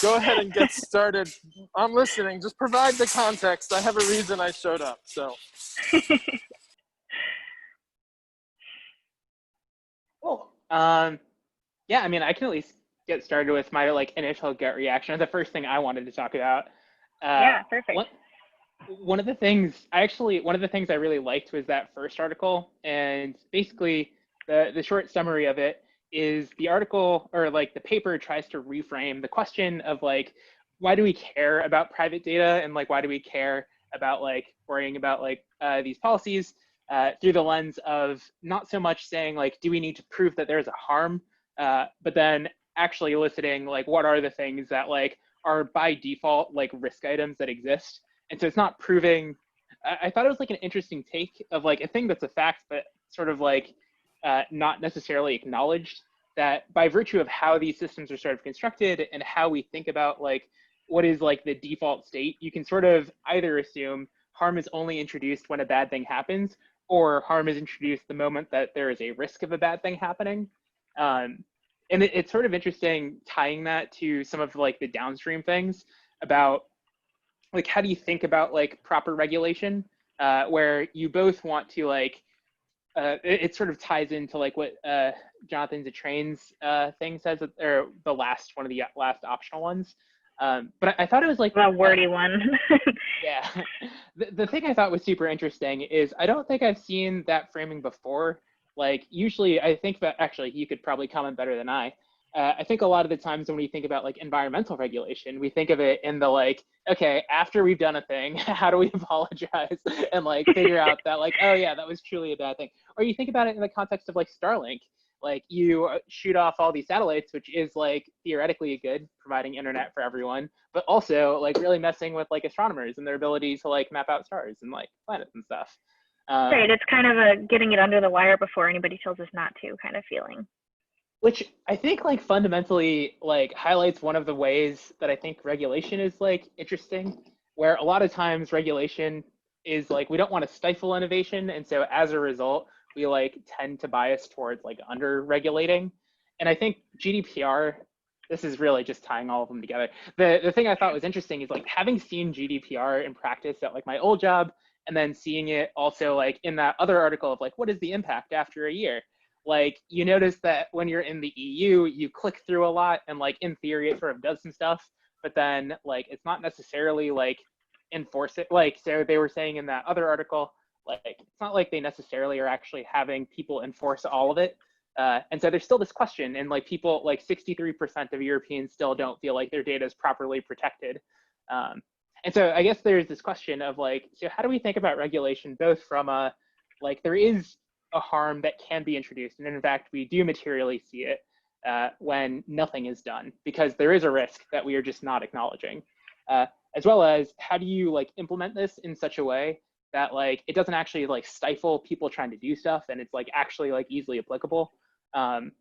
Go ahead and get started. I'm listening. Just provide the context. I have a reason I showed up. So, Cool. Yeah, I mean, I can at least get started with my like initial gut reaction. The first thing I wanted to talk about. Uh, Yeah, perfect. one one of the things I really liked was that first article, and basically the short summary of it is the article or like the paper tries to reframe the question of like why do we care about private data and like why do we care about like worrying about like these policies through the lens of not so much saying like do we need to prove that there's a harm, but then actually eliciting like what are the things that like are by default like risk items that exist. And so it's not proving. I thought it was like an interesting take of like a thing that's a fact, but sort of like not necessarily acknowledged, that by virtue of how these systems are sort of constructed and how we think about like what is like the default state, you can sort of either assume harm is only introduced when a bad thing happens, or harm is introduced the moment that there is a risk of a bad thing happening. Um, and it's sort of interesting tying that to some of like the downstream things about like how do you think about like proper regulation, where you both want to like it sort of ties into like what Jonathan Zittrain's thing says, or the last one of the last optional ones. But I thought it was like The wordy one. yeah. The thing I thought was super interesting is I don't think I've seen that framing before. Like usually I think that actually you could probably comment better than I. I think a lot of the times when we think about like environmental regulation, we think of it in the like, okay, after we've done a thing, how do we apologize and like figure out that like, oh yeah, that was truly a bad thing. Or you think about it in the context of like Starlink, like you shoot off all these satellites, which is like theoretically good, providing internet for everyone, but also like really messing with like astronomers and their ability to like map out stars and like planets and stuff. Right, it's kind of a getting it under the wire before anybody tells us not to kind of feeling. Which I think like fundamentally like highlights one of the ways that I think regulation is like interesting, where a lot of times regulation is like we don't want to stifle innovation, and so as a result we like tend to bias towards like under regulating. And I think GDPR, this is really just tying all of them together. The thing I thought was interesting is like having seen GDPR in practice at like my old job, and then seeing it also like in that other article of like what is the impact after a year. Like you notice that when you're in the EU, you click through a lot and like in theory it sort of does some stuff, but then like it's not necessarily like enforce it. Like so they were saying in that other article, like it's not like they necessarily are actually having people enforce all of it. And so there's still this question, and like people like 63% of Europeans still don't feel like their data is properly protected. Um, and so I guess there's this question of like, so how do we think about regulation both from a like there is a harm that can be introduced. And in fact, we do materially see it when nothing is done, because there is a risk that we are just not acknowledging. Uh, as well as how do you like implement this in such a way that like it doesn't actually like stifle people trying to do stuff and it's like actually like easily applicable. Um,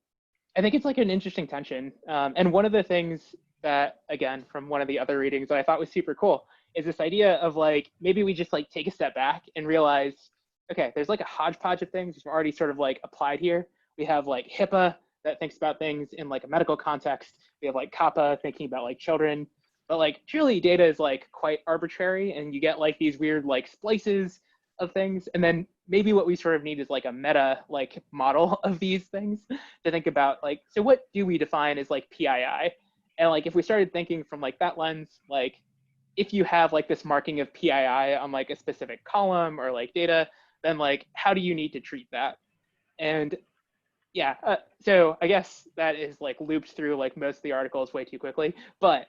I think it's like an interesting tension. And one of the things that, again, from one of the other readings that I thought was super cool is this idea of like, maybe we just like take a step back and realize, okay, there's like a hodgepodge of things that are already sort of like applied here. We have like HIPAA that thinks about things in like a medical context. We have like COPPA thinking about like children, but like truly data is like quite arbitrary and you get like these weird like splices of things. And then maybe what we sort of need is like a meta like model of these things to think about like, so what do we define as like PII? And like if we started thinking from like that lens, like if you have like this marking of PII on like a specific column or like data, then like how do you need to treat that? And yeah, so I guess that is like looped through like most of the articles way too quickly, but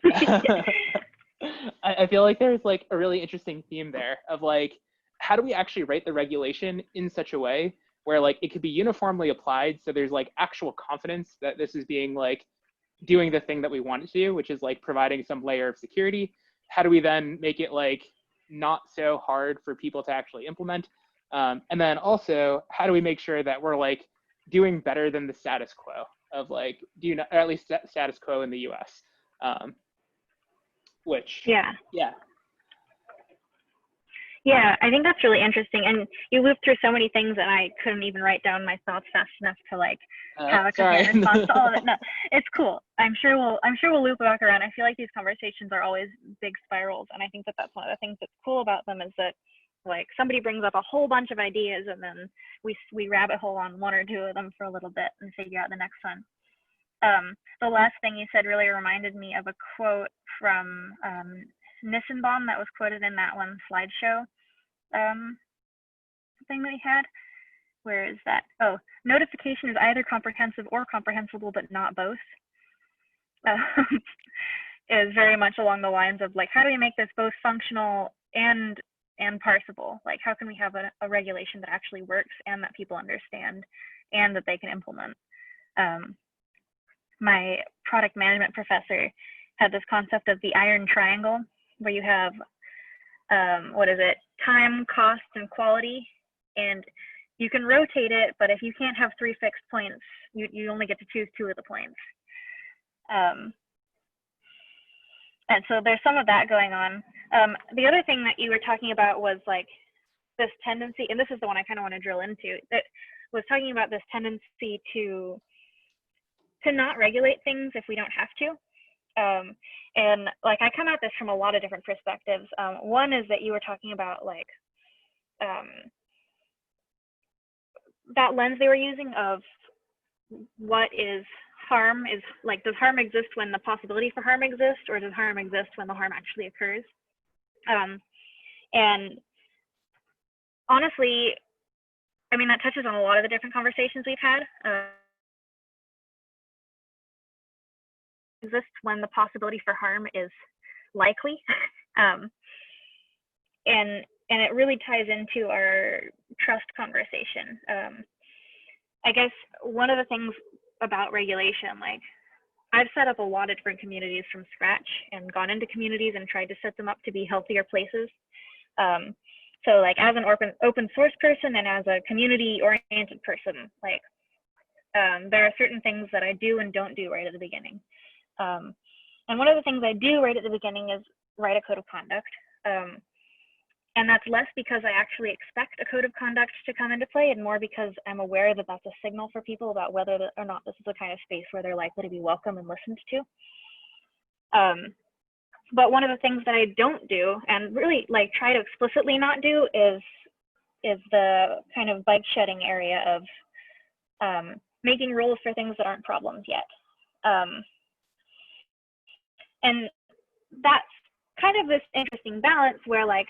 I feel like there's like a really interesting theme there of like, how do we actually write the regulation in such a way where like it could be uniformly applied, so there's like actual confidence that this is being like doing the thing that we want it to do, which is like providing some layer of security. How do we then make it like not so hard for people to actually implement? And then also, how do we make sure that we're like doing better than the status quo of like, do you know, or at least status quo in the US, which, Yeah. yeah. Yeah, I think that's really interesting. And you looped through so many things and I couldn't even write down my thoughts fast enough to like have a Sorry. coherent response to all of it. No, it's cool. I'm sure we'll loop back around. I feel like these conversations are always big spirals, and I think that that's one of the things that's cool about them is that like somebody brings up a whole bunch of ideas and then we rabbit hole on one or two of them for a little bit and figure out the next one. The last thing you said really reminded me of a quote from Nissenbaum that was quoted in that one slideshow thing that he had. Where is that? Oh, notification is either comprehensive or comprehensible, but not both. Is very much along the lines of like, how do we make this both functional and parsable? Like, how can we have a regulation that actually works and that people understand and that they can implement? My product management professor had this concept of the iron triangle, where you have time, cost, and quality, and you can rotate it, but if you can't have 3 fixed points, you only get to choose 2 of the points. And so there's some of that going on. The other thing that you were talking about was like this tendency, and this is the one I kind of want to drill into, that was talking about this tendency to not regulate things if we don't have to. And like I come at this from a lot of different perspectives. One is that you were talking about like that lens they were using of what is harm, is like, does harm exist when the possibility for harm exists, or does harm exist when the harm actually occurs? And honestly, I mean, that touches on a lot of the different conversations we've had. Exists when the possibility for harm is likely. And it really ties into our trust conversation. I guess one of the things about regulation, like I've set up a lot of different communities from scratch and gone into communities and tried to set them up to be healthier places. So like as an open source person and as a community oriented person, like there are certain things that I do and don't do right at the beginning. And one of the things I do right at the beginning is write a code of conduct. And that's less because I actually expect a code of conduct to come into play, and more because I'm aware that that's a signal for people about whether or not this is the kind of space where they're likely to be welcome and listened to. But one of the things that I don't do, and really like try to explicitly not do, is the kind of bike shedding area of making rules for things that aren't problems yet. And that's kind of this interesting balance where like,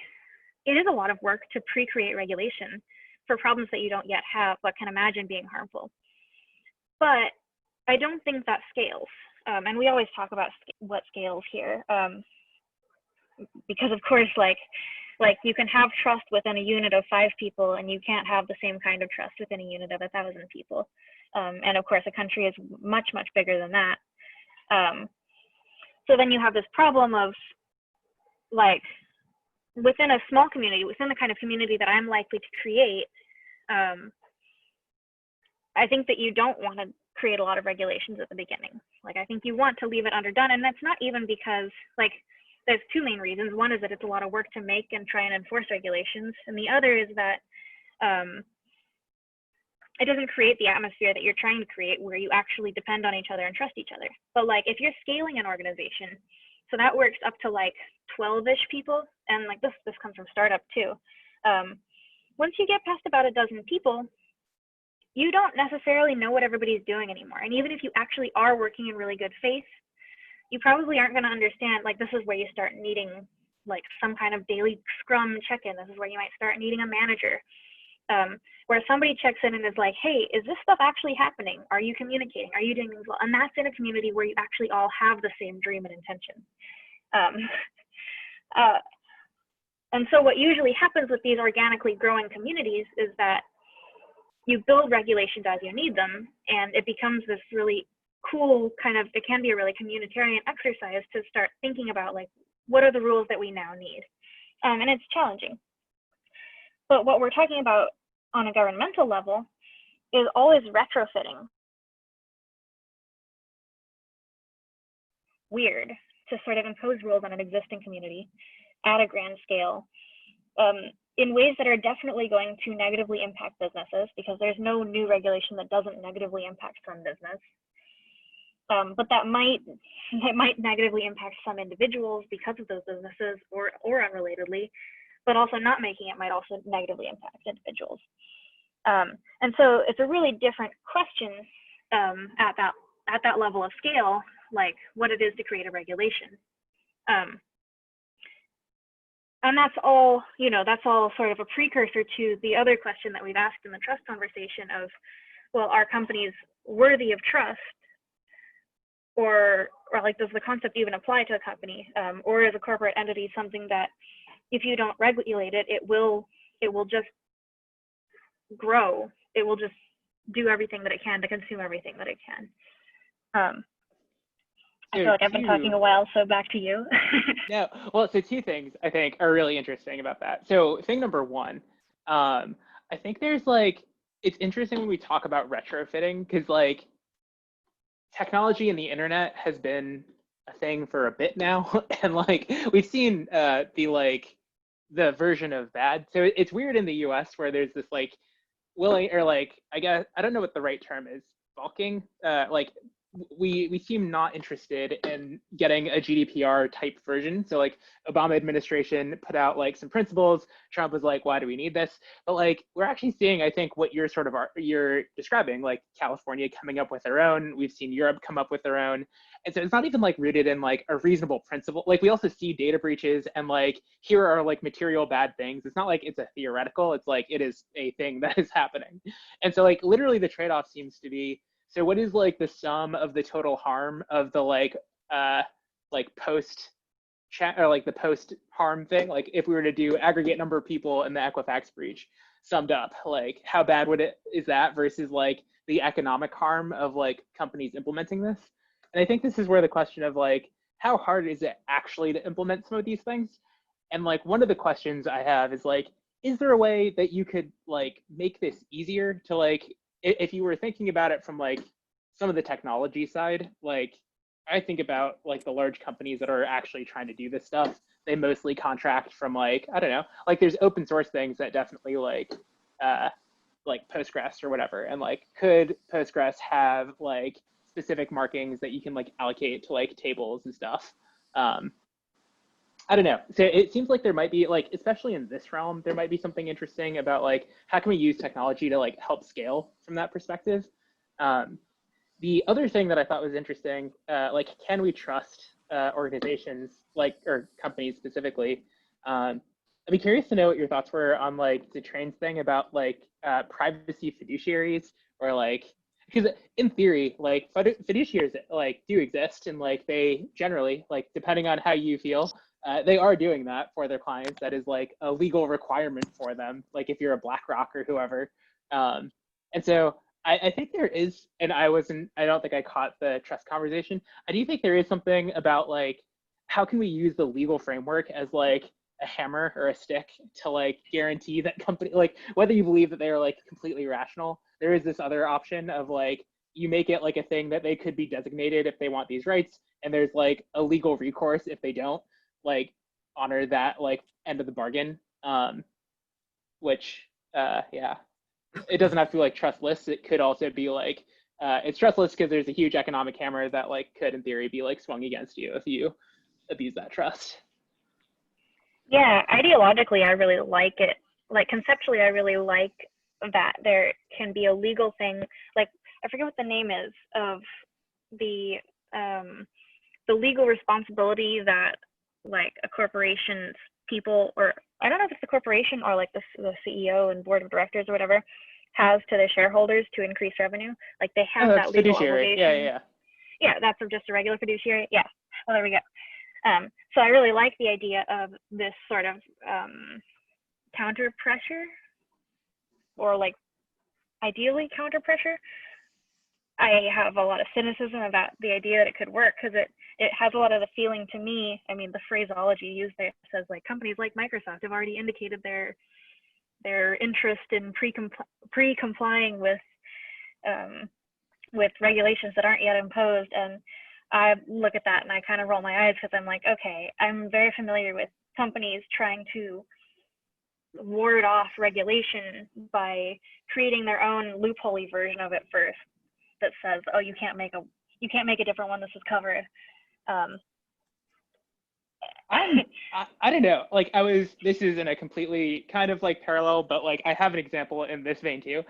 it is a lot of work to pre-create regulation for problems that you don't yet have, but can imagine being harmful. But I don't think that scales. And we always talk about what scales here. Because of course, like you can have trust within a unit of 5 people, and you can't have the same kind of trust within a unit of 1,000 people. And of course, a country is much, much bigger than that. So then you have this problem of like, within a small community, within the kind of community that I'm likely to create, I think that you don't want to create a lot of regulations at the beginning. Like, I think you want to leave it underdone, and that's not even because, like, there's 2 main reasons. One is that it's a lot of work to make and try and enforce regulations, and the other is that it doesn't create the atmosphere that you're trying to create where you actually depend on each other and trust each other. But like, if you're scaling an organization, so that works up to like 12-ish people, and like this comes from startup too. Once you get past about a dozen people, you don't necessarily know what everybody's doing anymore. And even if you actually are working in really good faith, you probably aren't going to understand. Like, this is where you start needing like some kind of daily Scrum check-in. This is where you might start needing a manager, where somebody checks in and is like, hey, is this stuff actually happening? Are you communicating? Are you doing things well? And that's in a community where you actually all have the same dream and intention. And so what usually happens with these organically growing communities is that you build regulations as you need them, and it becomes this really cool kind of, it can be a really communitarian exercise to start thinking about like, what are the rules that we now need? And it's challenging. But what we're talking about on a governmental level is always retrofitting. Weird to sort of impose rules on an existing community at a grand scale. in ways that are definitely going to negatively impact businesses, because there's no new regulation that doesn't negatively impact some business. But it might negatively impact some individuals because of those businesses, or unrelatedly, but also not making it might also negatively impact individuals. And so it's a really different question at that level of scale, like what it is to create a regulation. And that's all sort of a precursor to the other question that we've asked in the trust conversation of, well, are companies worthy of trust? Or like, does the concept even apply to a company? Or is a corporate entity something that if you don't regulate it, it will just grow. It will just do everything that it can to consume everything that it can. I feel like I've been talking a while, so back to you. No, well, so two things I think are really interesting about that. So thing number one, I think there's like, it's interesting when we talk about retrofitting, because like technology and the internet has been a thing for a bit now, and like we've seen the version of bad. So it's weird in the US where there's this like willing, or like, I guess, I don't know what the right term is, balking, like we seem not interested in getting a GDPR type version. So like Obama administration put out like some principles. Trump was like, why do we need this? But like, we're actually seeing, I think, what you're describing, like California coming up with their own. We've seen Europe come up with their own. And so it's not even like rooted in like a reasonable principle. Like we also see data breaches and like, here are like material bad things. It's not like it's a theoretical, it's like, it is a thing that is happening. And so like, literally the trade-off seems to be, so what is like the sum of the total harm of the like post chat, or like the post harm thing? Like if we were to do aggregate number of people in the Equifax breach summed up, like how bad is that versus like the economic harm of like companies implementing this? And I think this is where the question of like, how hard is it actually to implement some of these things? And like, one of the questions I have is like, is there a way that you could like make this easier to like, if you were thinking about it from like some of the technology side, like I think about like the large companies that are actually trying to do this stuff, they mostly contract from like, I don't know, like there's open source things that definitely like Postgres or whatever. And like, could Postgres have like specific markings that you can like allocate to like tables and stuff? I don't know. So it seems like there might be like, especially in this realm, there might be something interesting about like, how can we use technology to like help scale from that perspective? The other thing that I thought was interesting, like, can we trust organizations like, or companies specifically? I'd be curious to know what your thoughts were on like the Trains thing about like privacy fiduciaries, or like, because in theory, like fiduciaries like do exist, and like they generally, like depending on how you feel, they are doing that for their clients. That is like a legal requirement for them. Like if you're a BlackRock or whoever. And so I think there is, and I don't think I caught the trust conversation. I do think there is something about like, how can we use the legal framework as like a hammer or a stick to like guarantee that company, like whether you believe that they're like completely rational, there is this other option of like, you make it like a thing that they could be designated if they want these rights, and there's like a legal recourse if they don't like honor that like end of the bargain, which yeah, it doesn't have to be like trustless. It could also be like it's trustless because there's a huge economic hammer that like could in theory be like swung against you if you abuse that trust. Yeah, ideologically I really like it. Like conceptually I really like that there can be a legal thing, like I forget what the name is of the legal responsibility that like a corporation's people, or I don't know if it's the corporation or like the CEO and board of directors or whatever, has to their shareholders to increase revenue. Like they have that legal fiduciary. obligation. Yeah, that's just a regular fiduciary. Yeah, well there we go. So I really like the idea of this sort of counter pressure, or like ideally counter pressure. I have a lot of cynicism about the idea that it could work, because it has a lot of the feeling to me. I mean, the phraseology used there says like companies like Microsoft have already indicated their interest in pre-complying with regulations that aren't yet imposed. And I look at that and I kind of roll my eyes, because I'm like, okay, I'm very familiar with companies trying to ward off regulation by creating their own loophole version of it first that says, oh, you can't make a different one. This is covered. I don't know. Like this is in a completely kind of like parallel, but like I have an example in this vein too.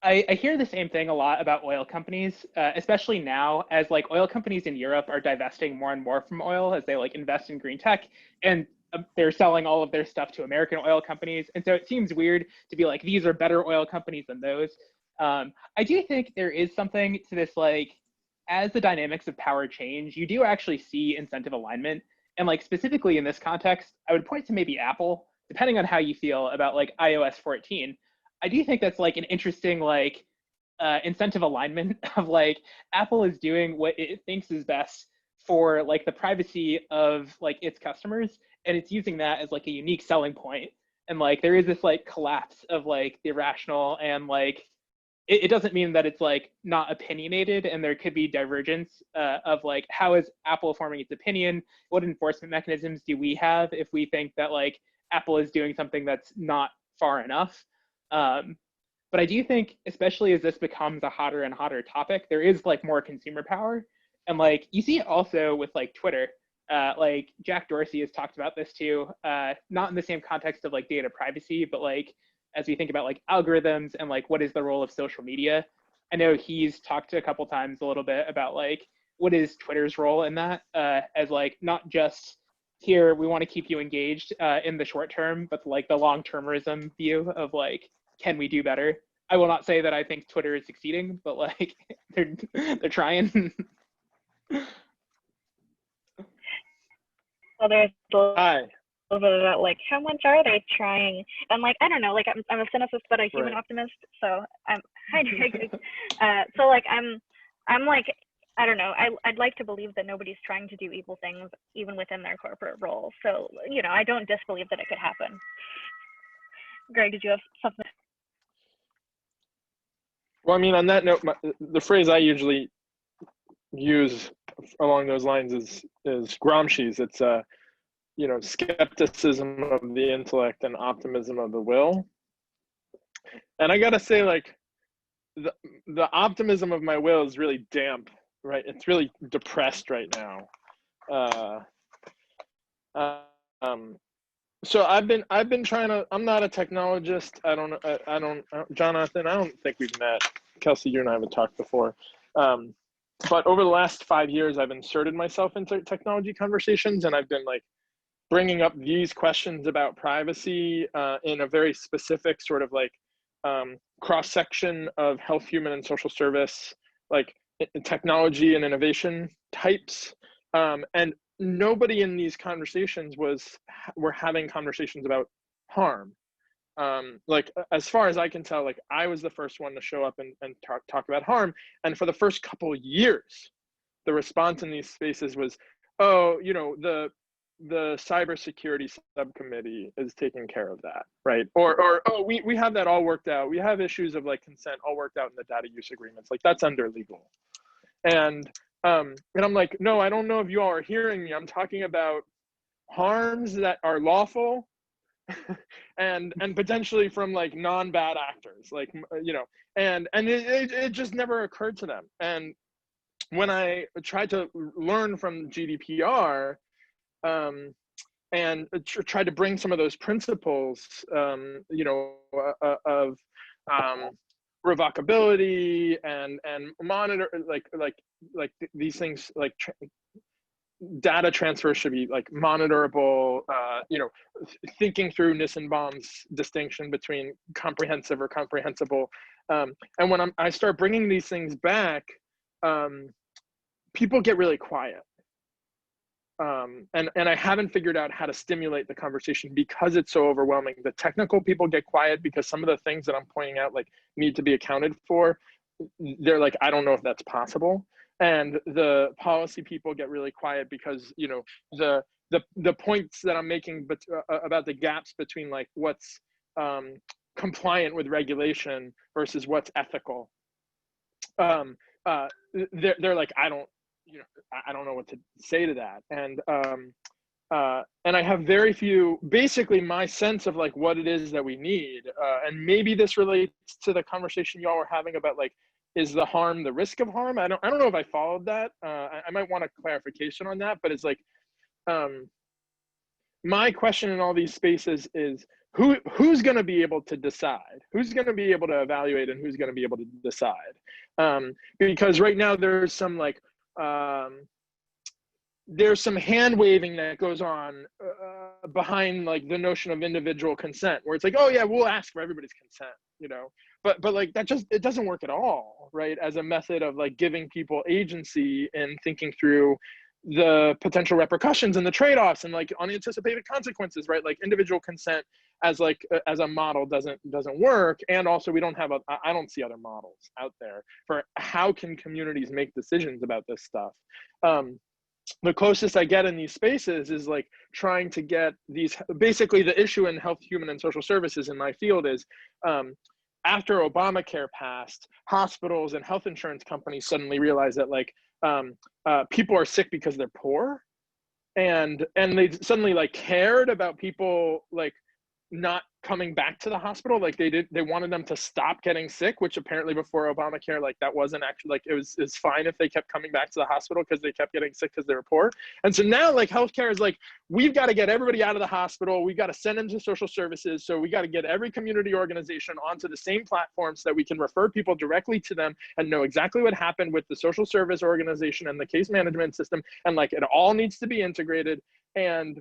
I hear the same thing a lot about oil companies, especially now as like oil companies in Europe are divesting more and more from oil as they like invest in green tech, and they're selling all of their stuff to American oil companies. And so it seems weird to be like, these are better oil companies than those. I do think there is something to this, like, as the dynamics of power change, you do actually see incentive alignment. And like specifically in this context, I would point to maybe Apple, depending on how you feel about like iOS 14. I do think that's like an interesting like incentive alignment of like Apple is doing what it thinks is best for like the privacy of like its customers, and it's using that as like a unique selling point. And like there is this like collapse of like the irrational, and like it doesn't mean that it's like not opinionated, and there could be divergence of like how is Apple forming its opinion, what enforcement mechanisms do we have if we think that like Apple is doing something that's not far enough. But I do think, especially as this becomes a hotter and hotter topic, there is like more consumer power. And like you see it also with like Twitter. Like Jack Dorsey has talked about this too, not in the same context of like data privacy, but like as we think about like algorithms and like what is the role of social media. I know he's talked a couple times a little bit about like what is Twitter's role in that, as like not just here we want to keep you engaged in the short term, but like the long-termism view of like, can we do better? I will not say that I think Twitter is succeeding, but like they're trying. So there's a Hi. little bit about like how much are they trying, and like I don't know, like I'm a cynicist but a human Right. optimist, so I'm hi Drake. So like I'm like I don't know, I'd like to believe that nobody's trying to do evil things even within their corporate role, so you know I don't disbelieve that it could happen. Greg, did you have something? Well, I mean, on that note, the phrase I usually use along those lines is Gramsci's. It's skepticism of the intellect and optimism of the will. And I gotta say, like, the optimism of my will is really damp, right? It's really depressed right now. So I've been trying to. I'm not a technologist. I don't. Jonathan, I don't think we've met. Kelsey, you and I haven't talked before. But over the last 5 years, I've inserted myself into technology conversations, and I've been like bringing up these questions about privacy in a very specific sort of like cross section of health, human, and social service, like technology and innovation types, and nobody in these conversations were having conversations about harm. Like as far as I can tell, like I was the first one to show up and talk about harm. And for the first couple of years, the response in these spaces was, oh, the cybersecurity subcommittee is taking care of that, right? Or oh, we have that all worked out. We have issues of like consent all worked out in the data use agreements. Like that's under legal. And I'm like, no, I don't know if you all are hearing me. I'm talking about harms that are lawful and potentially from like non-bad actors, like and it just never occurred to them. And when I tried to learn from GDPR and tried to bring some of those principles, of revocability and monitor like these things, like data transfer should be like monitorable, thinking through Nissenbaum's distinction between comprehensive or comprehensible. And when I start bringing these things back, people get really quiet. And I haven't figured out how to stimulate the conversation because it's so overwhelming. The technical people get quiet because some of the things that I'm pointing out like need to be accounted for. They're like, I don't know if that's possible. And the policy people get really quiet because the points that I'm making about the gaps between like what's compliant with regulation versus what's ethical. They're like, I don't know what to say to that. And and I have very few, basically my sense of like what it is that we need. And maybe this relates to the conversation y'all were having about like, is the harm the risk of harm? I don't know if I followed that. I might want a clarification on that, but it's like, my question in all these spaces is who's going to be able to decide, who's going to be able to evaluate, and who's going to be able to decide. Because right now there's some like, there's some hand waving that goes on behind like the notion of individual consent, where it's like, oh yeah, we'll ask for everybody's consent, you know, but like that just, it doesn't work at all, right? As a method of like giving people agency and thinking through the potential repercussions and the trade-offs and like unanticipated consequences, right? Like individual consent as like as a model doesn't work. And also we don't have I don't see other models out there for how can communities make decisions about this stuff. The closest I get in these spaces is like trying to get these, basically the issue in health, human, and social services in my field is after Obamacare passed, hospitals and health insurance companies suddenly realized that like people are sick because they're poor, and they suddenly like cared about people like not coming back to the hospital. Like they wanted them to stop getting sick, which apparently before Obamacare, like that wasn't actually like, it's fine if they kept coming back to the hospital because they kept getting sick because they were poor. And so now like healthcare is like, we've got to get everybody out of the hospital. We've got to send them to social services. So we got to get every community organization onto the same platform so that we can refer people directly to them and know exactly what happened with the social service organization and the case management system. And like, it all needs to be integrated. And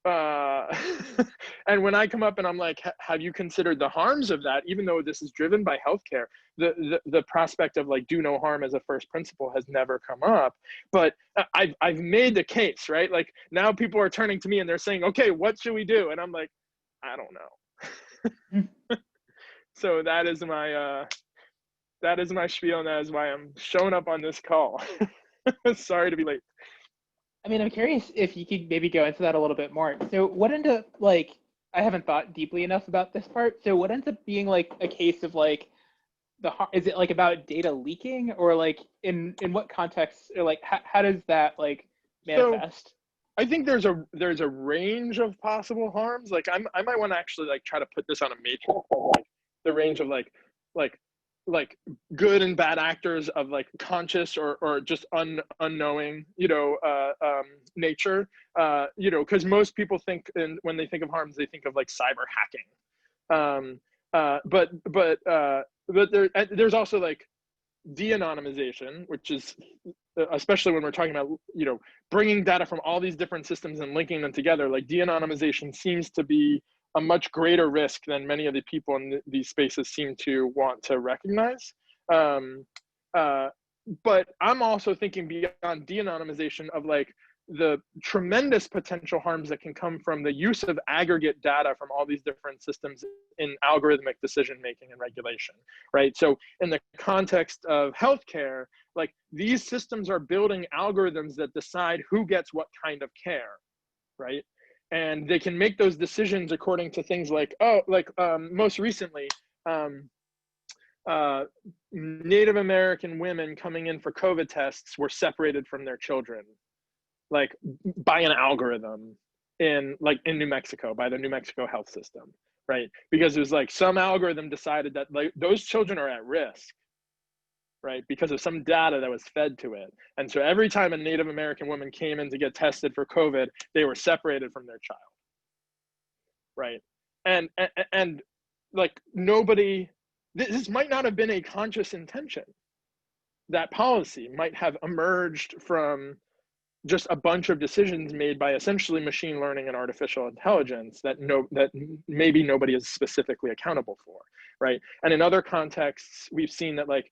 and when I come up and I'm like, have you considered the harms of that? Even though this is driven by healthcare, the prospect of like do no harm as a first principle has never come up. But I've made the case, right? Like now people are turning to me and they're saying, okay, what should we do? And I'm like, I don't know. So that is my spiel, and that is why I'm showing up on this call. Sorry to be late. I mean, I'm curious if you could maybe go into that a little bit more. So what ended up, like, I haven't thought deeply enough about this part. So what ends up being like a case of like is it like about data leaking, or like in what context, or like how does that like manifest? So I think there's a range of possible harms. Like I might want to actually like try to put this on a matrix of like the range of like good and bad actors of like conscious or just unknowing, you know, nature, you know, because most people think, and when they think of harms, they think of like cyber hacking. But there's also like de-anonymization, which is especially when we're talking about, you know, bringing data from all these different systems and linking them together. Like de-anonymization seems to be a much greater risk than many of the people in these spaces seem to want to recognize. But I'm also thinking beyond de-anonymization of like the tremendous potential harms that can come from the use of aggregate data from all these different systems in algorithmic decision-making and regulation, right? So in the context of healthcare, like these systems are building algorithms that decide who gets what kind of care, right? And they can make those decisions according to things like, most recently, Native American women coming in for COVID tests were separated from their children, like by an algorithm in New Mexico, by the New Mexico health system, right? Because it was like some algorithm decided that like those children are at risk, right? Because of some data that was fed to it. And so every time a Native American woman came in to get tested for COVID, they were separated from their child, right? And like nobody, this might not have been a conscious intention. That policy might have emerged from just a bunch of decisions made by essentially machine learning and artificial intelligence that maybe nobody is specifically accountable for, right? And in other contexts, we've seen that like,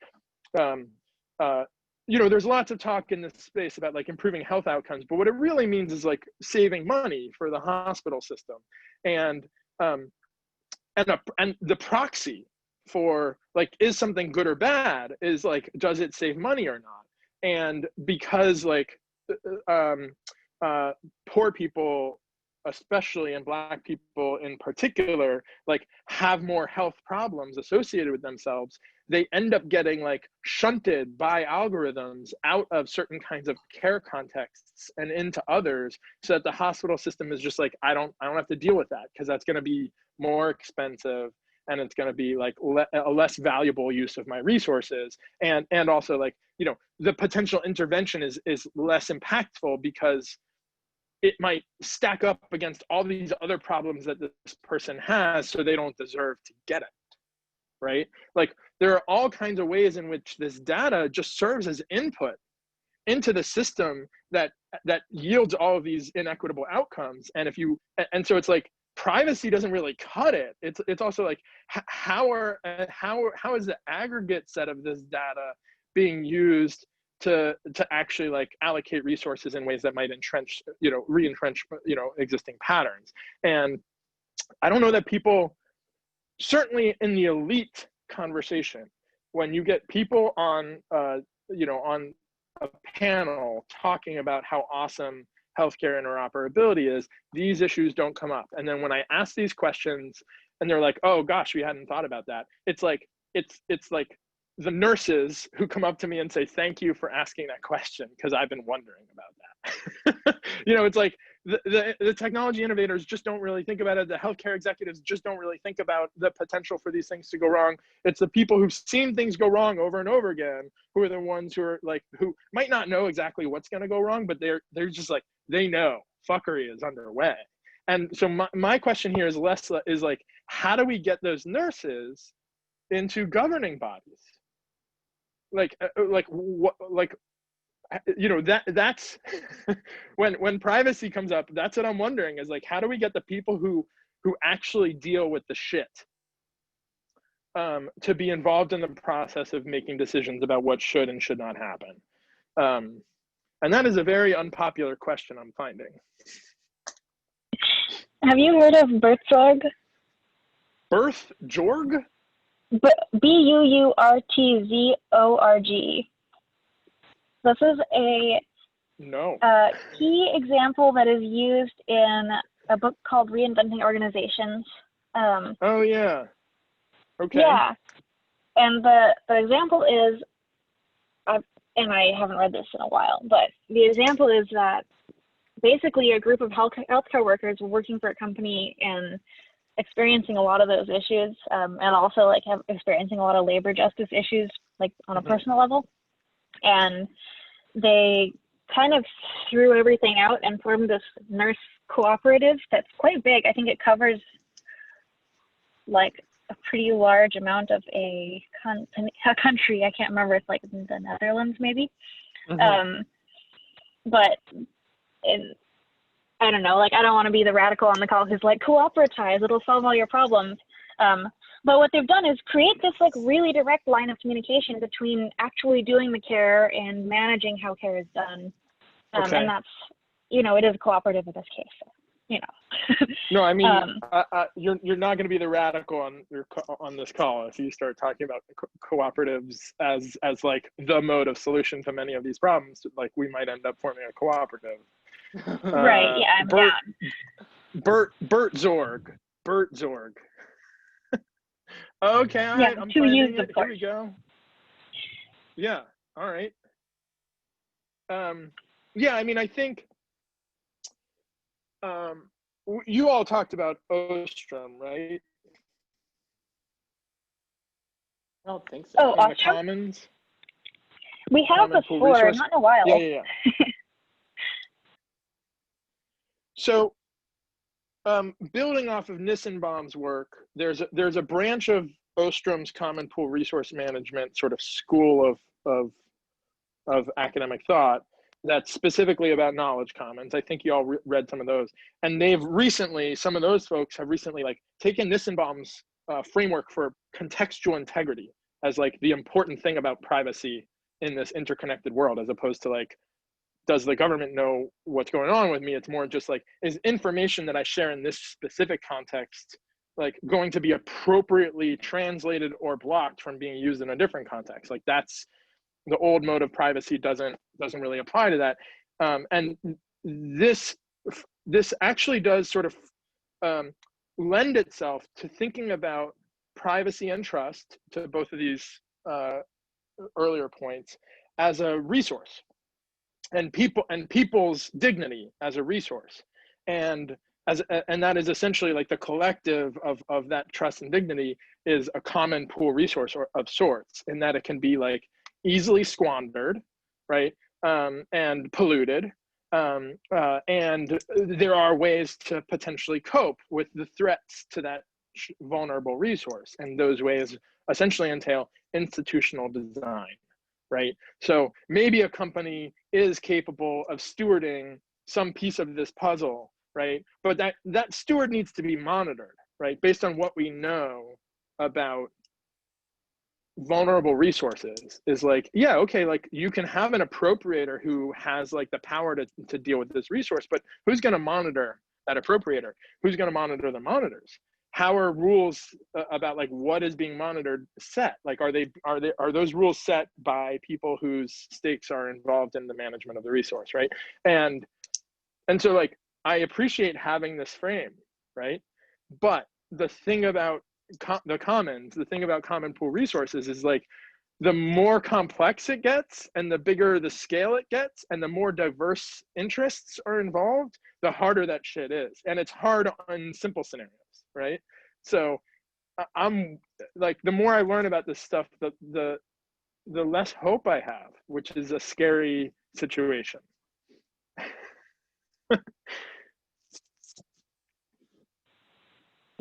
you know, there's lots of talk in this space about like improving health outcomes, but what it really means is like saving money for the hospital system, and the proxy for like, is something good or bad is like, does it save money or not? And because like poor people especially, and Black people in particular, like have more health problems associated with themselves, they end up getting like shunted by algorithms out of certain kinds of care contexts and into others, so that the hospital system is just like, I don't have to deal with that, because that's going to be more expensive, and it's going to be like a less valuable use of my resources, and also like, you know, the potential intervention is less impactful because it might stack up against all these other problems that this person has, so they don't deserve to get it, right? Like there are all kinds of ways in which this data just serves as input into the system that yields all of these inequitable outcomes. And so it's like, privacy doesn't really cut it. It's also like, how is the aggregate set of this data being used to actually like allocate resources in ways that might re-entrench, you know, existing patterns. And I don't know that people, certainly in the elite conversation, when you get people on you know, on a panel talking about how awesome healthcare interoperability is, these issues don't come up. And then when I ask these questions and they're like, oh gosh, we hadn't thought about that, it's like the nurses who come up to me and say, thank you for asking that question, because I've been wondering about that. You know, it's like the technology innovators just don't really think about it. The healthcare executives just don't really think about the potential for these things to go wrong. It's the people who've seen things go wrong over and over again who are the ones who are like, who might not know exactly what's going to go wrong, but they're just like, they know fuckery is underway. And so my question here is like, how do we get those nurses into governing bodies? Like what, you know, that's when privacy comes up, that's what I'm wondering, is like, how do we get the people who actually deal with the shit to be involved in the process of making decisions about what should and should not happen? And that is a very unpopular question, I'm finding. Have you heard of Buurtzorg? Buurtzorg? Buurtzorg. This is a key example that is used in a book called Reinventing Organizations. Oh yeah. Okay. Yeah, and the example is, and I haven't read this in a while, but the example is that basically a group of healthcare workers were working for a company and experiencing a lot of those issues, and also like experiencing a lot of labor justice issues, like on a personal level. And they kind of threw everything out and formed this nurse cooperative that's quite big. I think it covers like a pretty large amount of a country. I can't remember, it's like the Netherlands maybe. But I don't know, like I don't want to be the radical on the call who's like, cooperatize, it'll solve all your problems. But what they've done is create this like really direct line of communication between actually doing the care and managing how care is done. And that's, you know, it is cooperative in this case, so, you know. No, I mean, you're not going to be the radical on this call if you start talking about cooperatives as like the mode of solution to many of these problems. Like we might end up forming a cooperative. Right, yeah, I'm down. Buurtzorg. Okay, all right, I'm finding it. Here we go. Yeah, all right. Yeah, I mean, I think you all talked about Ostrom, right? I don't think so. Oh, In the Commons? We have before, not in a while. Yeah. So, building off of Nissenbaum's work, there's a branch of Ostrom's Common Pool Resource Management sort of school of academic thought that's specifically about knowledge commons. I think you all read some of those, and some of those folks have recently like taken Nissenbaum's framework for contextual integrity as like the important thing about privacy in this interconnected world, as opposed to like, does the government know what's going on with me? It's more just like, is information that I share in this specific context like going to be appropriately translated or blocked from being used in a different context? Like that's the old mode of privacy doesn't really apply to that. And this this actually does sort of lend itself to thinking about privacy and trust, to both of these earlier points, as a resource, and people's dignity as a resource, and that is essentially like the collective of that trust and dignity is a common pool resource of sorts, in that it can be like easily squandered, right, and polluted, and there are ways to potentially cope with the threats to that vulnerable resource, and those ways essentially entail institutional design, right? So maybe a company is capable of stewarding some piece of this puzzle, right? But that steward needs to be monitored, right? Based on what we know about vulnerable resources, is like, yeah, okay, like you can have an appropriator who has like the power to deal with this resource, but who's going to monitor that appropriator? Who's going to monitor the monitors? How are rules about like what is being monitored set? Like, are those rules set by people whose stakes are involved in the management of the resource, right? And so like, I appreciate having this frame, right? But the thing about the commons, the thing about common pool resources is like, the more complex it gets and the bigger the scale it gets and the more diverse interests are involved, the harder that shit is. And it's hard on simple scenarios, right? So I'm like, the more I learn about this stuff, the less hope I have, which is a scary situation.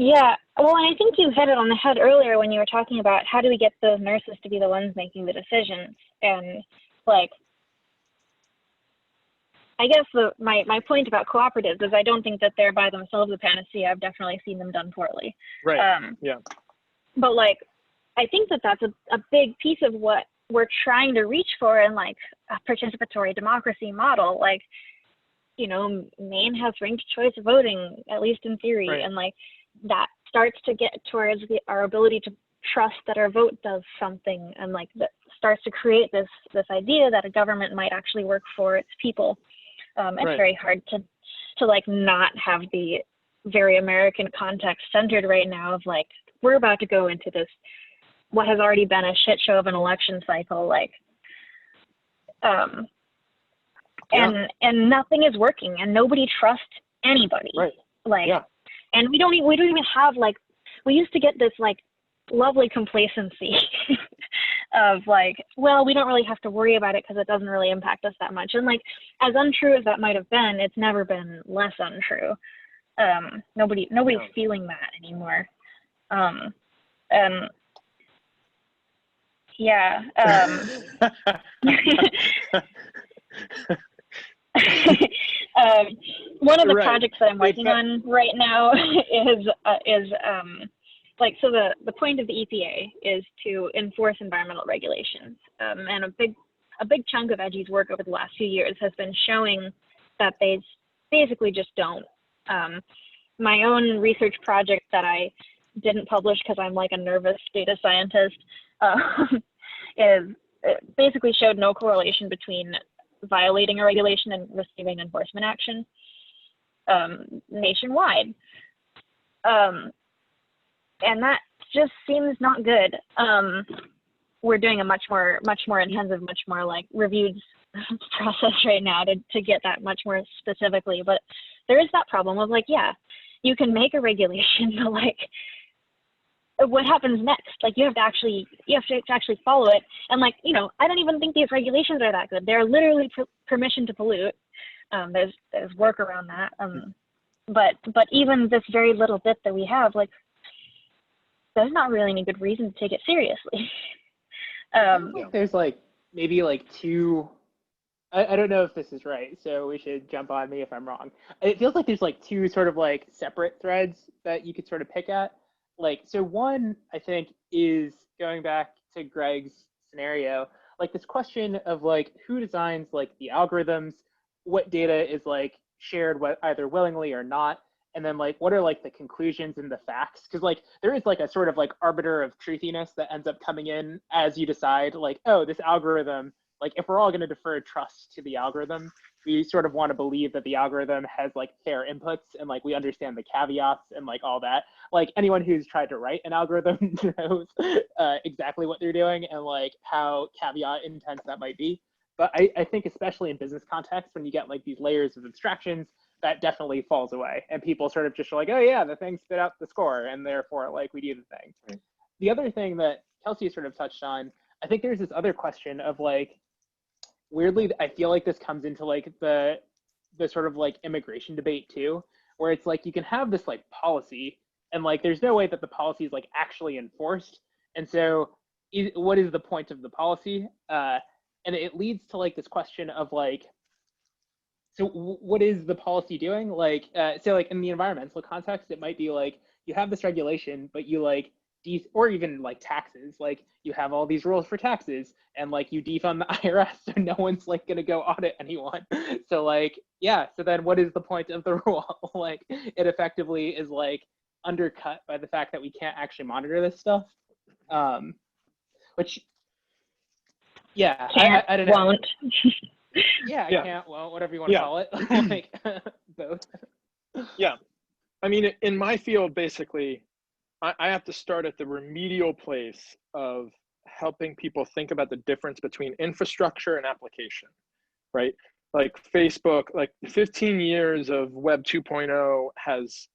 Yeah, well, and I think you hit it on the head earlier when you were talking about how do we get those nurses to be the ones making the decisions. And like, I guess my point about cooperatives is I don't think that they're by themselves a panacea. I've definitely seen them done poorly. Right. Yeah. But like, I think that that's a big piece of what we're trying to reach for in like a participatory democracy model. Like, you know, Maine has ranked choice voting, at least in theory, right. and like that starts to get towards our ability to trust that our vote does something, and like that starts to create this idea that a government might actually work for its people. It's right. very hard to like not have the very American context centered right now of like, we're about to go into this, what has already been a shit show of an election cycle, like, and nothing is working and nobody trusts anybody. Right. Like, and we don't even have like, we used to get this like lovely complacency of like, well, we don't really have to worry about it because it doesn't really impact us that much. And like, as untrue as that might have been, it's never been less untrue. Nobody's feeling that anymore. Yeah. One of the projects that I'm working on right now is like, so the point of the EPA is to enforce environmental regulations, and a big chunk of EDGI's work over the last few years has been showing that they basically just don't. My own research project that I didn't publish because I'm like a nervous data scientist is it basically showed no correlation between violating a regulation and receiving enforcement action nationwide. And that just seems not good. We're doing a much more intensive, much more like reviewed process right now to get that much more specifically. But there is that problem of like, yeah, you can make a regulation, but like, what happens next? Like, you have to actually follow it. And like, you know, I don't even think these regulations are that good. They're literally permission to pollute. There's work around that. But even this very little bit that we have, like, there's not really any good reason to take it seriously. I think there's like maybe like two. I don't know if this is right, so we should jump on me if I'm wrong. It feels like there's like two sort of like separate threads that you could sort of pick at. Like, so one, I think, is going back to Greg's scenario, like this question of like who designs like the algorithms, what data is like shared either willingly or not, and then like what are like the conclusions and the facts, because like there is like a sort of like arbiter of truthiness that ends up coming in as you decide like, oh, this algorithm like if we're all going to defer trust to the algorithm, we sort of want to believe that the algorithm has like fair inputs and like we understand the caveats and like all that. Like anyone who's tried to write an algorithm knows exactly what they're doing and like how caveat intense that might be. But I think especially in business context, when you get like these layers of abstractions, that definitely falls away. And people sort of just are like, oh yeah, the thing spit out the score and therefore like we do the thing. Right. The other thing that Kelsey sort of touched on, I think there's this other question of like, weirdly, I feel like this comes into like the sort of like immigration debate too, where it's like you can have this like policy and like there's no way that the policy is like actually enforced. And so what is the point of the policy? And it leads to like this question of like, so what is the policy doing? Like, so like in the environmental context, it might be like you have this regulation, but you like, or even like taxes, like you have all these rules for taxes and like you defund the IRS so no one's like gonna go audit anyone. So like, yeah, so then what is the point of the rule? Like it effectively is like undercut by the fact that we can't actually monitor this stuff. Which, yeah, I don't know. Won't. Yeah, I can't, well, whatever you want to call it. Like both. Yeah, I mean, in my field, basically, I have to start at the remedial place of helping people think about the difference between infrastructure and application, right? Like Facebook, like 15 years of Web 2.0 has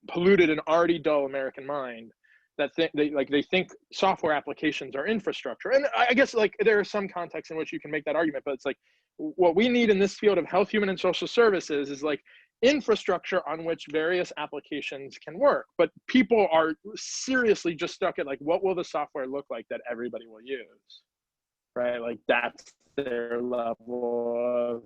polluted an already dull American mind that they think software applications are infrastructure. And I guess like there are some contexts in which you can make that argument, but it's like what we need in this field of health, human, and social services is like infrastructure on which various applications can work. But people are seriously just stuck at like, what will the software look like that everybody will use, right? Like that's their level of,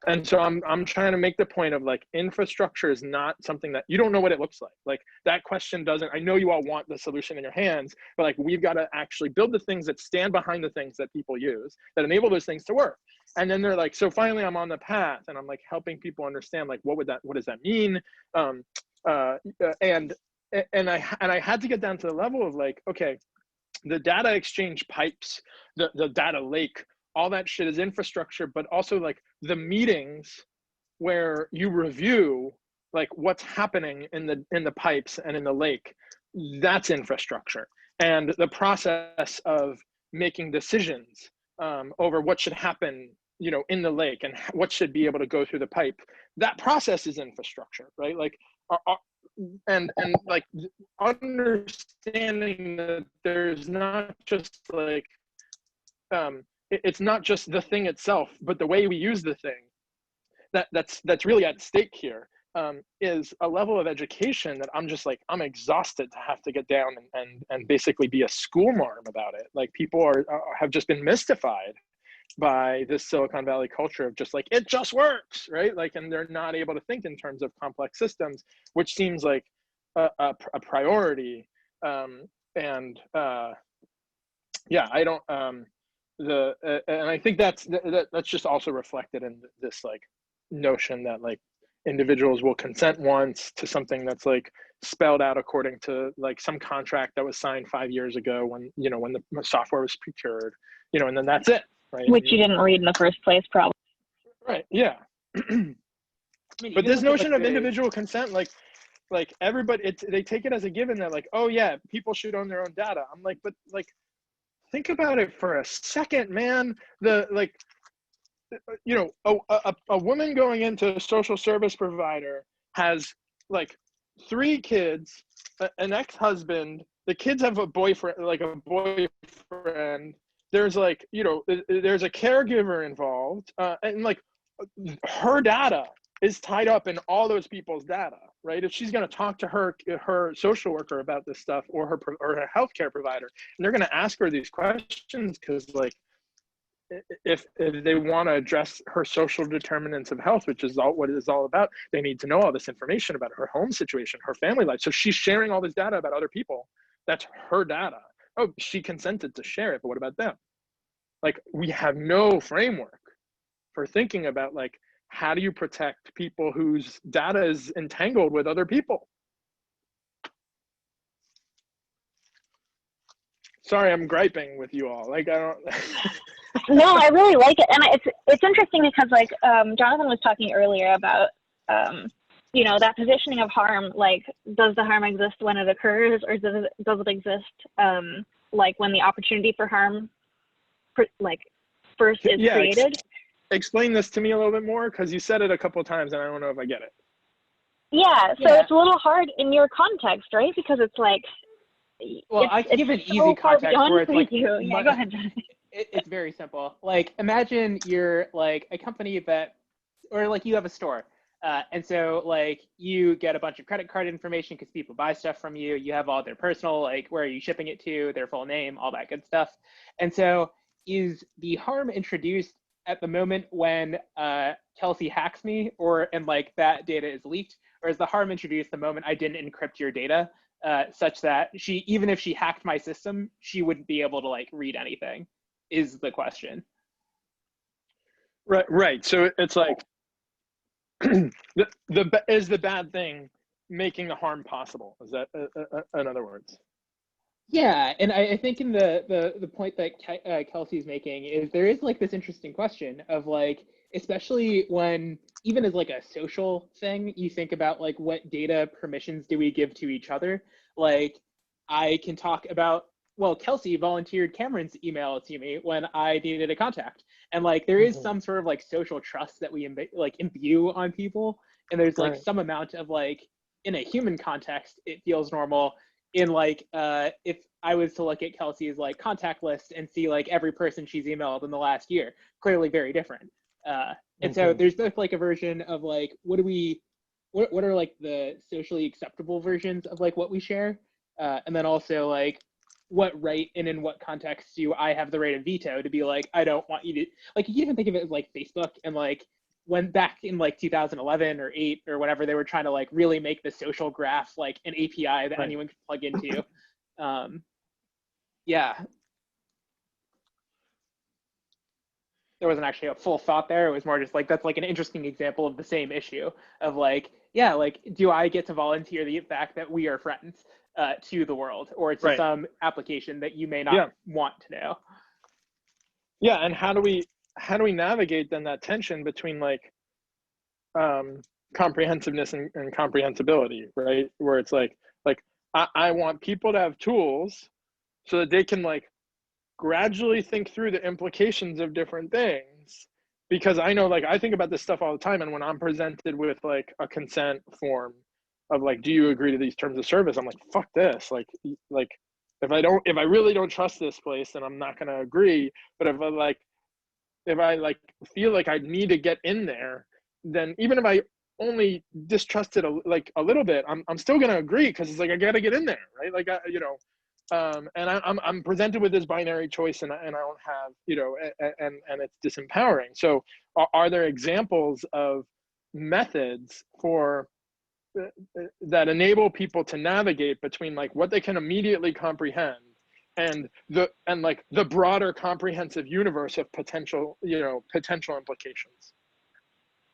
and so I'm trying to make the point of like infrastructure is not something that you don't know what it looks like. Like that question doesn't, I know you all want the solution in your hands, but like we've got to actually build the things that stand behind the things that people use that enable those things to work. And then they're like, so finally I'm on the path and I'm like helping people understand like what does that mean? And I had to get down to the level of like, okay, the data exchange pipes, the data lake, all that shit is infrastructure, but also like the meetings where you review like what's happening in the pipes and in the lake, that's infrastructure. And the process of making decisions over what should happen, you know, in the lake and what should be able to go through the pipe, that process is infrastructure, right? Like, and like understanding that there's not just like, it's not just the thing itself, but the way we use the thing that's really at stake here, is a level of education that I'm just like, I'm exhausted to have to get down and basically be a school marm about it. Like people have just been mystified by this Silicon Valley culture of just like, it just works, right? Like, and they're not able to think in terms of complex systems, which seems like a priority. Yeah, I don't, and I think that's just also reflected in this like notion that like individuals will consent once to something that's like spelled out according to like some contract that was signed 5 years ago when, you know, when the software was procured, you know, and then that's it, right? Which you didn't read in the first place, probably. Right, yeah. I mean, but this notion of individual consent, like everybody, they take it as a given that like, oh yeah, people should own their own data. I'm like, but like, think about it for a second, man. The like, you know, a woman going into a social service provider has like 3 kids, an ex-husband. The kids have a boyfriend, like a boyfriend. There's like, you know, there's a caregiver involved, and like her data is tied up in all those people's data, right? If she's going to talk to her social worker about this stuff, or her healthcare provider, and they're going to ask her these questions because like, if they want to address her social determinants of health, which is what it is all about, they need to know all this information about her home situation, her family life. So she's sharing all this data about other people. That's her data. Oh, she consented to share it, but what about them? Like, we have no framework for thinking about like, how do you protect people whose data is entangled with other people? Sorry, I'm griping with you all. Like, I don't. No, I really like it, and it's interesting because like Jonathan was talking earlier about that positioning of harm. Like, does the harm exist when it occurs, or does it exist like when the opportunity for harm like first is Yeah, created? explain this to me a little bit more, because you said it a couple of times and I don't know if I get it. Yeah, so Yeah. it's a little hard in your context, right? Because it's like Well, I can give an so easy far context beyond where it's for like you. Yeah, go ahead, Jonathan. it's very simple. Like, imagine you're like a company that, or like you have a store. And so like you get a bunch of credit card information because people buy stuff from you. You have all their personal, like where are you shipping it to, their full name, all that good stuff. And so is the harm introduced at the moment when Kelsey hacks me, and like that data is leaked, or is the harm introduced the moment I didn't encrypt your data, such that even if she hacked my system, she wouldn't be able to like read anything, is the question. Right. So it's like, is the bad thing making the harm possible? Is that in other words? Yeah, and I think in the point that Kelsey's making is there is like this interesting question of like, especially when even as like a social thing, you think about like what data permissions do we give to each other? Like, I can talk about, well, Kelsey volunteered Cameron's email to me when I needed a contact, and like there is some sort of like social trust that we like imbue on people, and there's like Right. some amount of like in a human context it feels normal. In like if I was to look at Kelsey's like contact list and see like every person she's emailed in the last year, clearly very different. And so there's both like a version of like what are like the socially acceptable versions of like what we share, and then also like what right and in what context do I have the right of veto to be like, I don't want you to, like, you can think of it as like Facebook, and like when back in like 2011 or 8 or whatever, they were trying to like really make the social graph like an API that anyone could plug into. Yeah, there wasn't actually a full thought there. It was more just like, that's like an interesting example of the same issue of like, yeah, like, do I get to volunteer the fact that we are friends to the world, or to some application that you may not want to know? Yeah, and how do we navigate then that tension between like comprehensiveness and comprehensibility, right? Where it's like I want people to have tools so that they can like gradually think through the implications of different things, because I know, like, I think about this stuff all the time, and when I'm presented with like a consent form of like, do you agree to these terms of service, I'm like, fuck this, like if I really don't trust this place, then I'm not going to agree. But if I feel like I need to get in there, then even if I only distrust it a little bit, I'm still going to agree, because it's like I got to get in there, right? Like and I'm presented with this binary choice, and I don't have, and it's disempowering. So are there examples of methods for that enable people to navigate between like what they can immediately comprehend and the broader comprehensive universe of potential implications?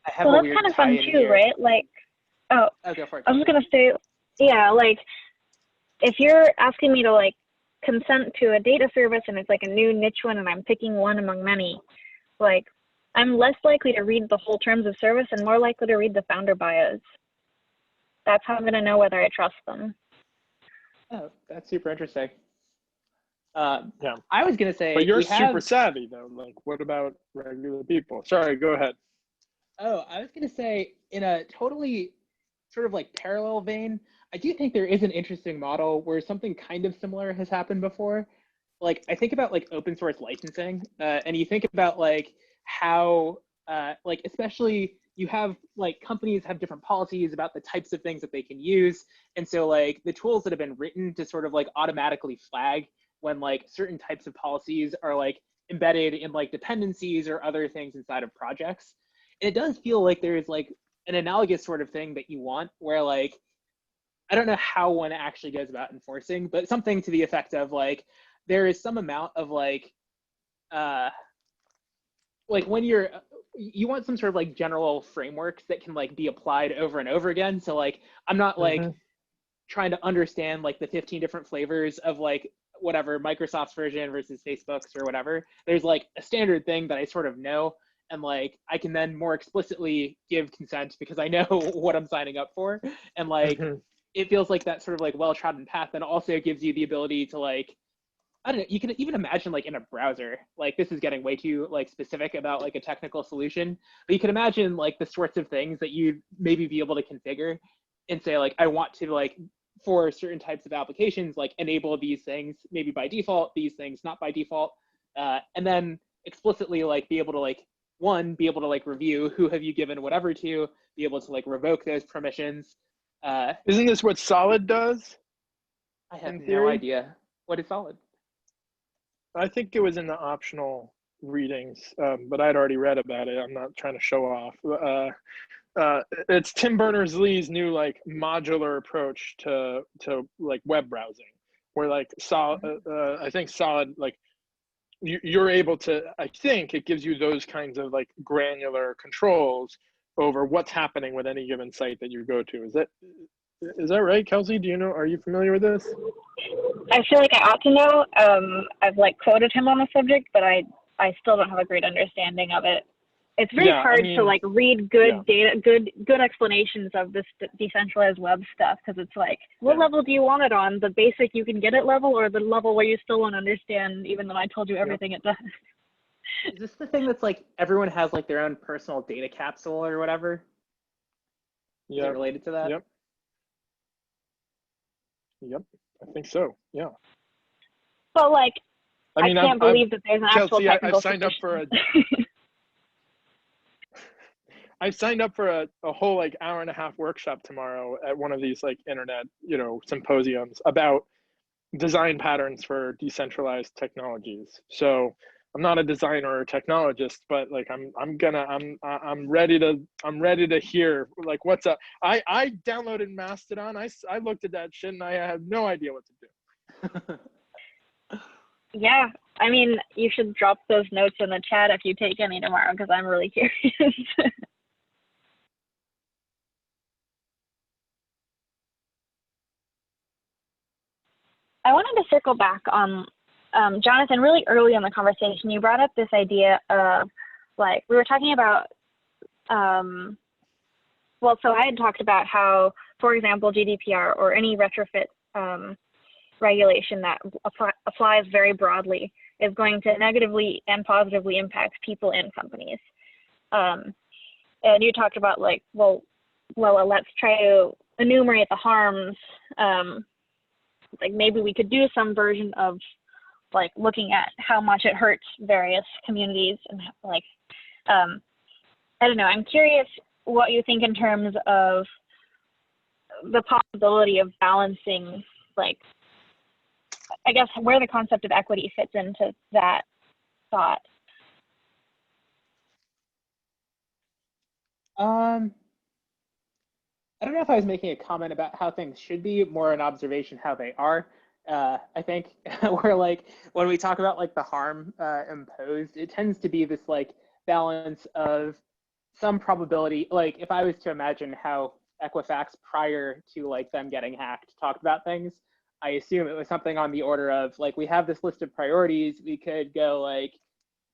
I have Well, a that's weird kind of fun tie-in too, here. right? Like, oh, Go for it. I was gonna say, yeah, like if you're asking me to like consent to a data service and it's like a new niche one and I'm picking one among many, like I'm less likely to read the whole terms of service and more likely to read the founder bios. That's how I'm gonna know whether I trust them. Oh, that's super interesting. Yeah. I was gonna say, but you're super savvy though. Like, what about regular people? Sorry, go ahead. Oh, I was gonna say, in a totally sort of like parallel vein, I do think there is an interesting model where something kind of similar has happened before. Like, I think about like open source licensing, and you think about like how, like, especially you have like companies have different policies about the types of things that they can use. And so like the tools that have been written to sort of like automatically flag when like certain types of policies are like embedded in like dependencies or other things inside of projects. And it does feel like there is like an analogous sort of thing that you want, where like, I don't know how one actually goes about enforcing, but something to the effect of like, there is some amount of like when you want some sort of like general frameworks that can like be applied over and over again. So like, I'm not like trying to understand like the 15 different flavors of like whatever, Microsoft's version versus Facebook's or whatever, there's like a standard thing that I sort of know, and like I can then more explicitly give consent because I know what I'm signing up for, and like it feels like that sort of like well-trodden path, and also gives you the ability to like, I don't know, you can even imagine like in a browser, like this is getting way too like specific about like a technical solution, but you can imagine like the sorts of things that you'd maybe be able to configure and say like, I want to like, for certain types of applications, like enable these things, maybe by default, these things not by default, and then explicitly like be able to like, one, be able to like review who have you given whatever to, be able to like revoke those permissions. Isn't this what Solid does? I have In no theory? idea. What is Solid? I think it was in the optional readings, but I'd already read about it. I'm not trying to show off. It's Tim Berners-Lee's new like modular approach to like web browsing, where like I think Solid, like you're able to, I think it gives you those kinds of like granular controls over what's happening with any given site that you go to. Is that right, Kelsey? Do you know? Are you familiar with this? I feel like I ought to know. I've like quoted him on the subject, but I still don't have a great understanding of it. It's very hard to like read good data, good explanations of this decentralized web stuff, because it's like, what level do you want it on? The basic you can get it level, or the level where you still won't understand, even though I told you everything it does? Is this the thing that's like everyone has like their own personal data capsule or whatever? Yeah. Is it related to that? Yep, I think so. Yeah. But like, I mean, can't believe that there's an actual Kelsey, technical I've signed up for solution. I've signed up for a whole like hour and a half workshop tomorrow at one of these like internet, symposiums about design patterns for decentralized technologies. So I'm not a designer or a technologist, but like I'm ready to hear like what's up. I downloaded Mastodon. I looked at that shit and I have no idea what to do. Yeah, I mean, you should drop those notes in the chat if you take any tomorrow, because I'm really curious. I wanted to circle back on, Jonathan, really early in the conversation, you brought up this idea of, like, we were talking about, well, so I had talked about how, for example, GDPR or any retrofit regulation that applies very broadly is going to negatively and positively impact people and companies. And you talked about like, well, let's try to enumerate the harms. Like maybe we could do some version of like looking at how much it hurts various communities and like, I don't know, I'm curious what you think in terms of the possibility of balancing, like, I guess where the concept of equity fits into that thought. I don't know if I was making a comment about how things should be, more an observation how they are. I think we're like, when we talk about like the harm imposed, it tends to be this like balance of some probability. Like if I was to imagine how Equifax prior to like them getting hacked talked about things, I assume it was something on the order of like, we have this list of priorities. We could go like,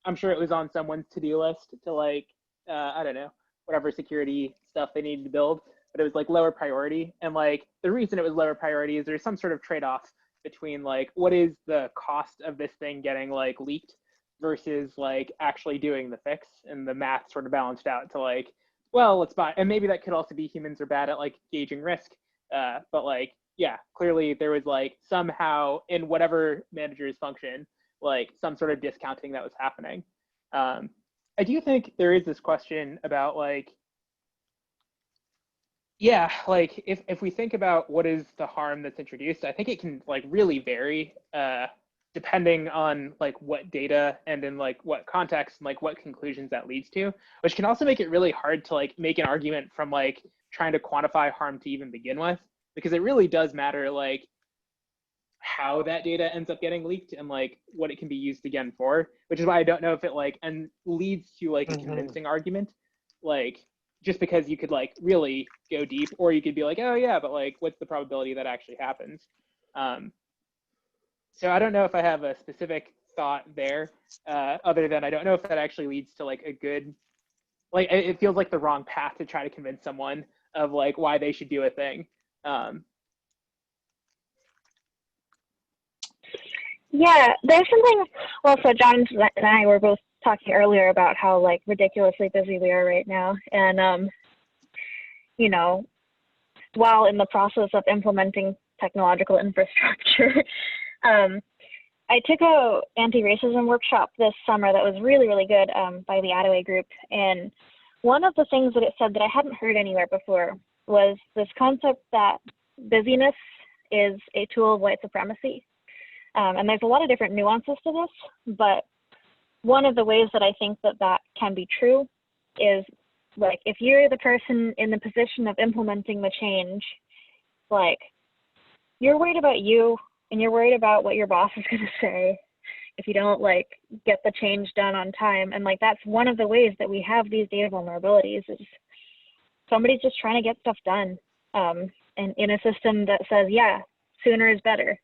I'm sure it was on someone's to-do list to like, I don't know, whatever security stuff they needed to build, but it was like lower priority. And like the reason it was lower priority is there's some sort of trade-off between like, what is the cost of this thing getting like leaked versus like actually doing the fix, and the math sort of balanced out to like, well, let's buy, and maybe that could also be humans are bad at like gauging risk. But like, yeah, clearly there was like somehow in whatever manager's function, like some sort of discounting that was happening. I do think there is this question about like, yeah, like if we think about what is the harm that's introduced, I think it can like really vary depending on like what data and in like what context and like what conclusions that leads to, which can also make it really hard to like make an argument from like trying to quantify harm to even begin with, because it really does matter like how that data ends up getting leaked and like what it can be used again for, which is why I don't know if it like and leads to like a convincing argument, like just because you could like really go deep, or you could be like, oh yeah, but like what's the probability that actually happens? So I don't know if I have a specific thought there, other than I don't know if that actually leads to like a good, like it feels like the wrong path to try to convince someone of like why they should do a thing. Yeah, there's something. Well, so John and I were both talking earlier about how like ridiculously busy we are right now, and you know, while in the process of implementing technological infrastructure, I took a anti-racism workshop this summer that was really, really good by the Attaway Group, and one of the things that it said that I hadn't heard anywhere before was this concept that busyness is a tool of white supremacy. And there's a lot of different nuances to this, but one of the ways that I think that that can be true is like if you're the person in the position of implementing the change, like you're worried about you and you're worried about what your boss is going to say if you don't like get the change done on time. And like that's one of the ways that we have these data vulnerabilities is somebody's just trying to get stuff done, and in a system that says, yeah, sooner is better.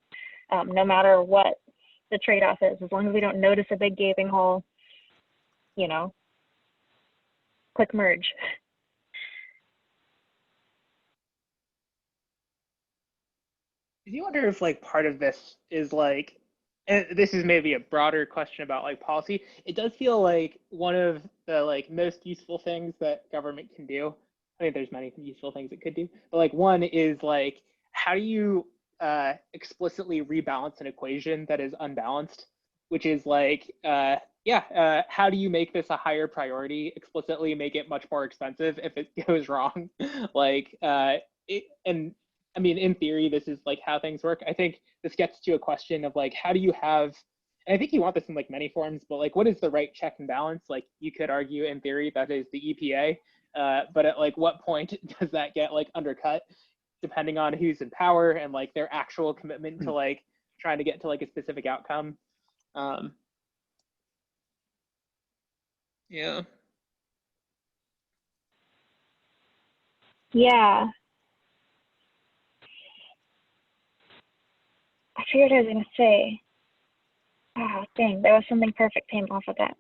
No matter what the trade-off is, as long as we don't notice a big gaping hole, you know, click merge. Do you wonder if like part of this is like, and this is maybe a broader question about like policy, it does feel like one of the like most useful things that government can do. I mean, there's many useful things it could do, but like one is like, how do you explicitly rebalance an equation that is unbalanced, which is like, how do you make this a higher priority, explicitly make it much more expensive if it goes wrong? Like, and I mean, in theory, this is like how things work. I think this gets to a question of like, how do you have, and I think you want this in like many forms, but like, what is the right check and balance? Like you could argue in theory that is the EPA, but at like what point does that get like undercut? Depending on who's in power and like their actual commitment to like trying to get to like a specific outcome. Yeah. Yeah. I figured I was going to say, oh, dang, there was something perfect came off of that.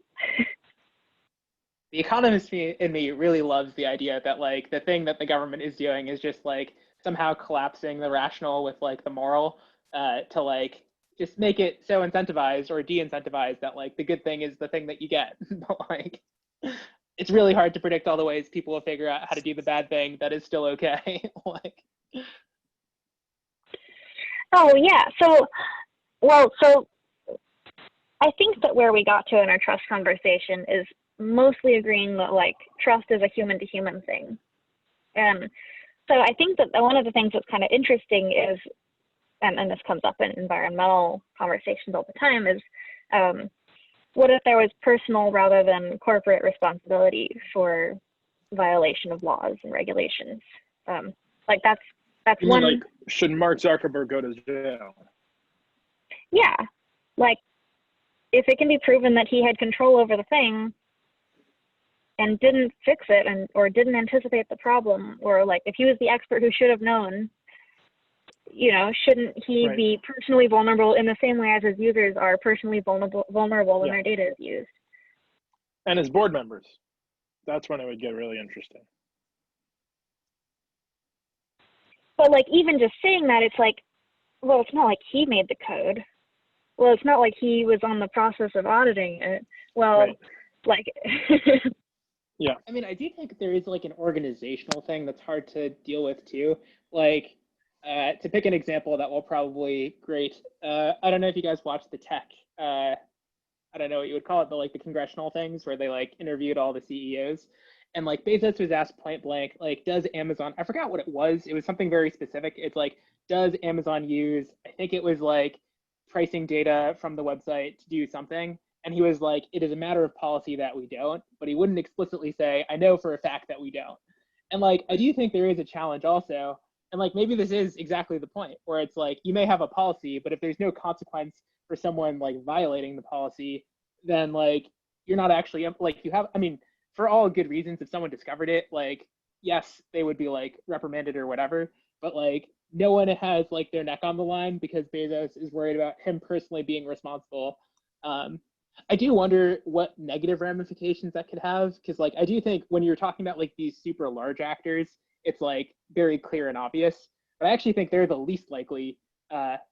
The economist in me really loves the idea that like the thing that the government is doing is just like somehow collapsing the rational with like the moral, to like just make it so incentivized or de-incentivized that like the good thing is the thing that you get. But like it's really hard to predict all the ways people will figure out how to do the bad thing that is still okay. Like, oh yeah, so I think that where we got to in our trust conversation is mostly agreeing that like trust is a human to human thing. And so I think that one of the things that's kind of interesting is, and this comes up in environmental conversations all the time, is what if there was personal rather than corporate responsibility for violation of laws and regulations? Like that's one. Like, should Mark Zuckerberg go to jail? Yeah, like if it can be proven that he had control over the thing and didn't fix it and or didn't anticipate the problem, or like if he was the expert who should have known, you know, shouldn't he Right. be personally vulnerable in the same way as his users are personally vulnerable when their data is used? And his board members. That's when it would get really interesting. But like even just saying that, it's like, well, it's not like he made the code. Well, it's not like he was on the process of auditing it. Well, Right. like yeah. I mean, I do think there is like an organizational thing that's hard to deal with too. Like, to pick an example that will probably great. I don't know if you guys watched the tech. I don't know what you would call it, but like the congressional things where they like interviewed all the CEOs, and like Bezos was asked point blank, like, does Amazon? I forgot what it was. It was something very specific. It's like, does Amazon use? I think it was like pricing data from the website to do something. And he was like, it is a matter of policy that we don't, but he wouldn't explicitly say, I know for a fact that we don't. And like, I do think there is a challenge also. And like, maybe this is exactly the point where it's like, you may have a policy, but if there's no consequence for someone like violating the policy, then like, you're not actually like you have, I mean, for all good reasons, if someone discovered it, like yes, they would be like reprimanded or whatever, but like no one has like their neck on the line because Bezos is worried about him personally being responsible. Um, I do wonder what negative ramifications that could have, because like I do think when you're talking about like these super large actors, it's like very clear and obvious. But I actually think they're the least likely,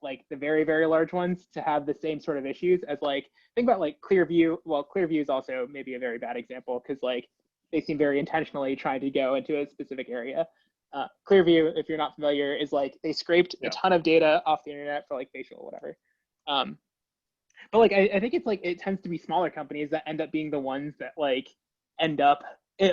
like the very very large ones, to have the same sort of issues as like think about like Clearview. Well, Clearview is also maybe a very bad example because like they seem very intentionally trying to go into a specific area. Clearview, if you're not familiar, is like they scraped a ton of data off the internet for like facial or whatever. But like I think it's like it tends to be smaller companies that end up being the ones that like end up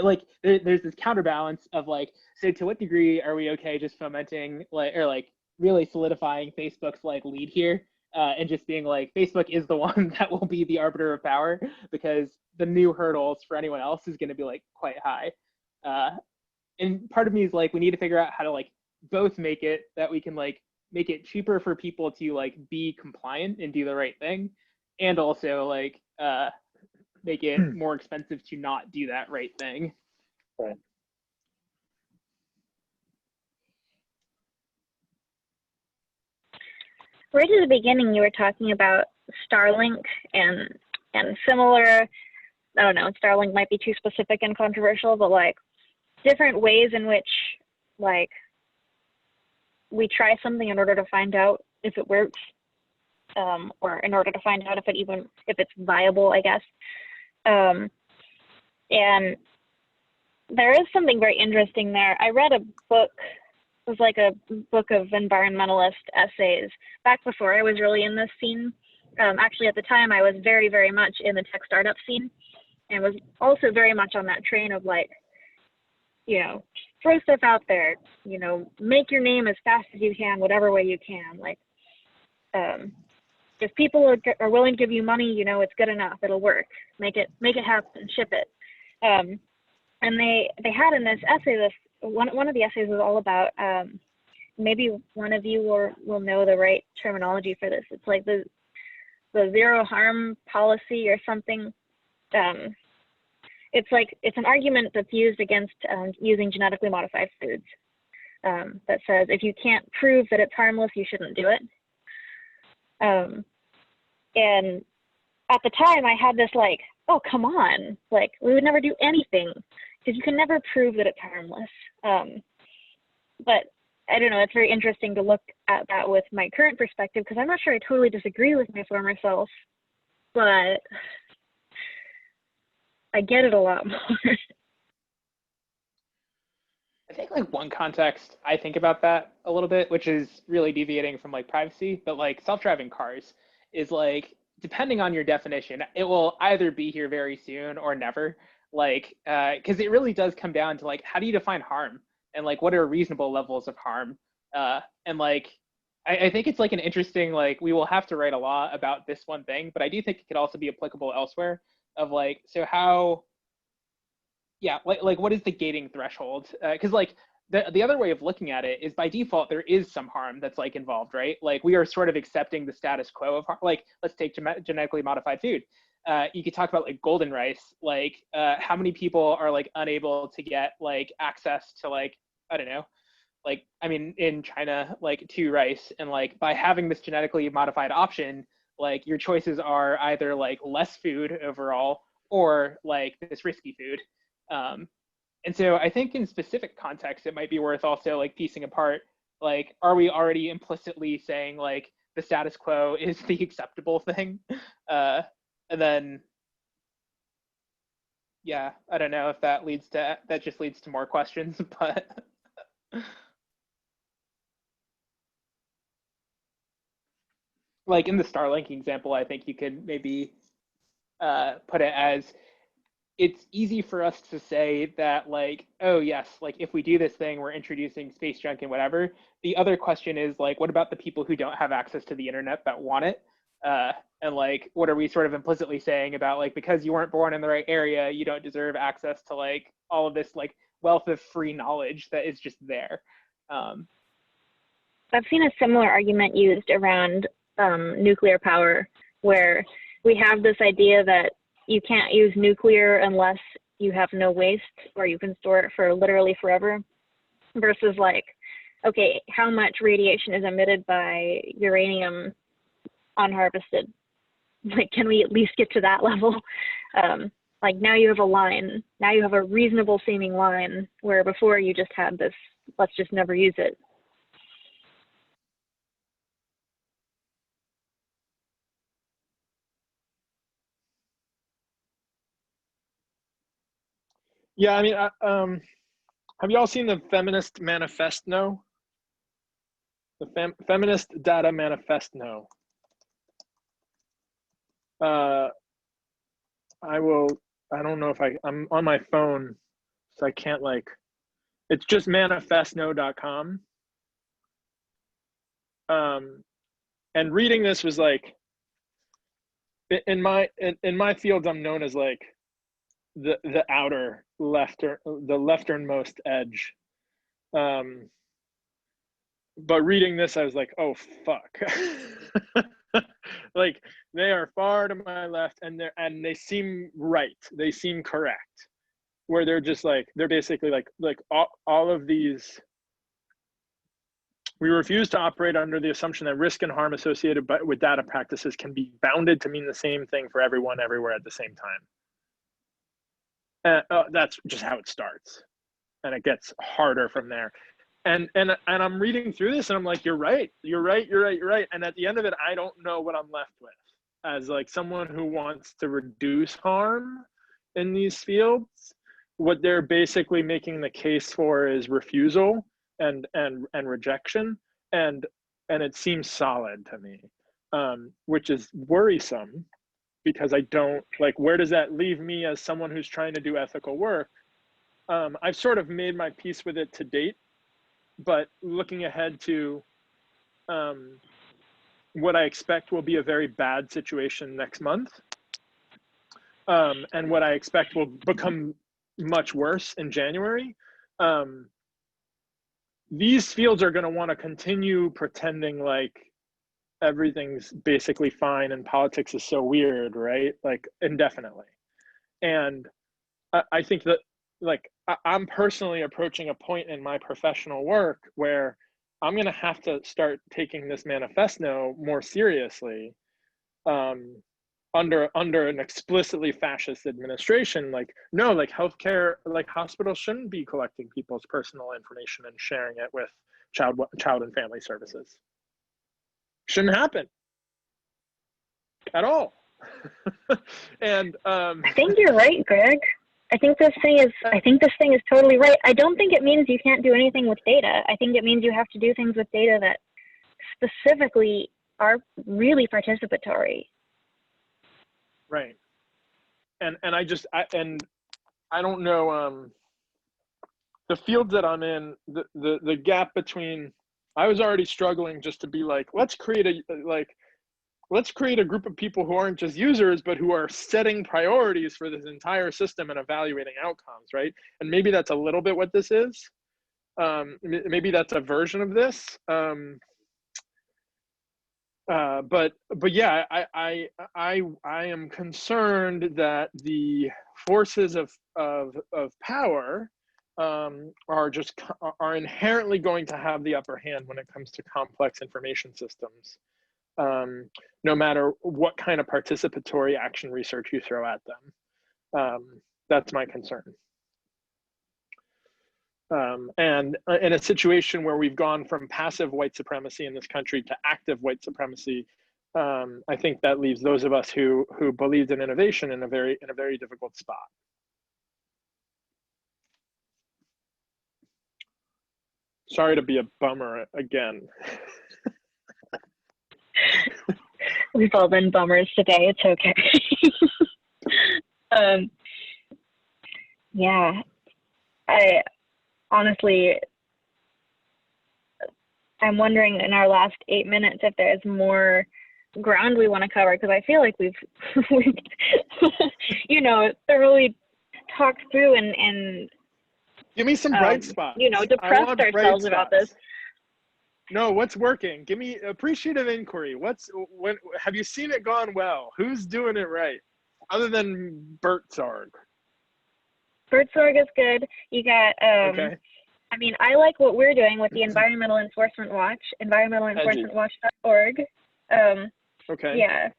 like there's this counterbalance of like, so to what degree are we okay just fomenting like or like really solidifying Facebook's like lead here, and just being like Facebook is the one that will be the arbiter of power because the new hurdles for anyone else is going to be like quite high. And part of me is like we need to figure out how to like both make it that we can like make it cheaper for people to like be compliant and do the right thing, and also like make it more expensive to not do that right thing. Right. Right at the beginning, you were talking about Starlink and similar. I don't know. Starlink might be too specific and controversial, but like different ways in which like we try something in order to find out if it works, or in order to find out if it's viable, I guess. And there is something very interesting there. I read a book. It was like a book of environmentalist essays back before I was really in this scene. Actually, at the time, I was very, very much in the tech startup scene and was also very much on that train of like, you know, throw stuff out there, you know, make your name as fast as you can, whatever way you can. Like, if people are willing to give you money, you know, it's good enough. It'll work. Make it happen. Ship it. And they had in this essay one of the essays was all about maybe one of you will know the right terminology for this. It's like the zero harm policy or something. It's an argument that's used against using genetically modified foods, that says if you can't prove that it's harmless, you shouldn't do it. And at the time I had this like, oh, come on, like we would never do anything because you can never prove that it's harmless. But I don't know, it's very interesting to look at that with my current perspective because I'm not sure I totally disagree with my former self, but I get it a lot more. I think like one context I think about that a little bit, which is really deviating from like privacy, but like self-driving cars is like, depending on your definition, it will either be here very soon or never. Like, because it really does come down to like, how do you define harm? And like, what are reasonable levels of harm? And like, I think it's like an interesting, like, we will have to write a law about this one thing, but I do think it could also be applicable elsewhere of like, so how, yeah, like what is the gating threshold? Because like the other way of looking at it is by default, there is some harm that's like involved, right? Like we are sort of accepting the status quo of harm. Like, let's take genetically modified food. You could talk about like golden rice, like how many people are like unable to get like access to like, I don't know, like, I mean, in China, like to rice, and like by having this genetically modified option, like your choices are either like less food overall or like this risky food. And so I think in specific contexts, it might be worth also like piecing apart, like, are we already implicitly saying like the status quo is the acceptable thing? And then, yeah, I don't know if that just leads to more questions, but. Like in the Starlink example, I think you could maybe put it as, it's easy for us to say that like, oh yes, like if we do this thing, we're introducing space junk and whatever. The other question is like, what about the people who don't have access to the internet that want it? And like, what are we sort of implicitly saying about like, because you weren't born in the right area, you don't deserve access to like all of this like wealth of free knowledge that is just there. I've seen a similar argument used around nuclear power, where we have this idea that you can't use nuclear unless you have no waste, or you can store it for literally forever, versus like, okay, how much radiation is emitted by uranium unharvested? Like, can we at least get to that level? Like, now you have a line, now you have a reasonable seeming line, where before you just had this, let's just never use it. Yeah, I mean, have you all seen the Feminist Manifesto? The Feminist Data Manifesto. I don't know if I'm on my phone, so I can't like, it's just manifesto.com. And reading this was like, in my field, I'm known as like the outer the lefternmost edge. But reading this, I was like, oh fuck. Like, they are far to my left, and they seem right. They seem correct. Where they're just like, they're basically like all of these. We refuse to operate under the assumption that risk and harm associated with data practices can be bounded to mean the same thing for everyone, everywhere at the same time. That's just how it starts, and it gets harder from there. And I'm reading through this, and I'm like, you're right. And at the end of it, I don't know what I'm left with, as like someone who wants to reduce harm in these fields. What they're basically making the case for is refusal and rejection, and it seems solid to me, which is worrisome, because I don't like, where does that leave me as someone who's trying to do ethical work? I've sort of made my peace with it to date, but looking ahead to what I expect will be a very bad situation next month, and what I expect will become much worse in January, these fields are going to want to continue pretending like everything's basically fine and politics is so weird, right? Like, indefinitely. And I think that, like, I'm personally approaching a point in my professional work where I'm going to have to start taking this manifesto more seriously, under an explicitly fascist administration. Like, no, like, healthcare, like, hospitals shouldn't be collecting people's personal information and sharing it with child and family services. Shouldn't happen at all. And I think you're right, Greg. I think this thing is totally right. I don't think it means you can't do anything with data. I think it means you have to do things with data that specifically are really participatory. Right. And I don't know, the fields that I'm in, the gap between, I was already struggling just to be like, let's create a group of people who aren't just users, but who are setting priorities for this entire system and evaluating outcomes, right? And maybe that's a little bit what this is. Maybe that's a version of this. But yeah, I am concerned that the forces of power are inherently going to have the upper hand when it comes to complex information systems, no matter what kind of participatory action research you throw at them. That's my concern. And in a situation where we've gone from passive white supremacy in this country to active white supremacy, I think that leaves those of us who believed in innovation in a very difficult spot. Sorry to be a bummer again. We've all been bummers today. It's okay. Yeah, honestly, I'm wondering in our last 8 minutes if there's more ground we want to cover, because I feel like we've thoroughly talked through and give me some bright spots. Depressed ourselves about this. No, what's working? Give me appreciative inquiry. When have you seen it gone well? Who's doing it right? Other than Bert Zarg. BirdSorg is good. You got, Okay. I mean, I like what we're doing with the Environmental Enforcement Watch, environmentalenforcementwatch.org. Okay. Yeah,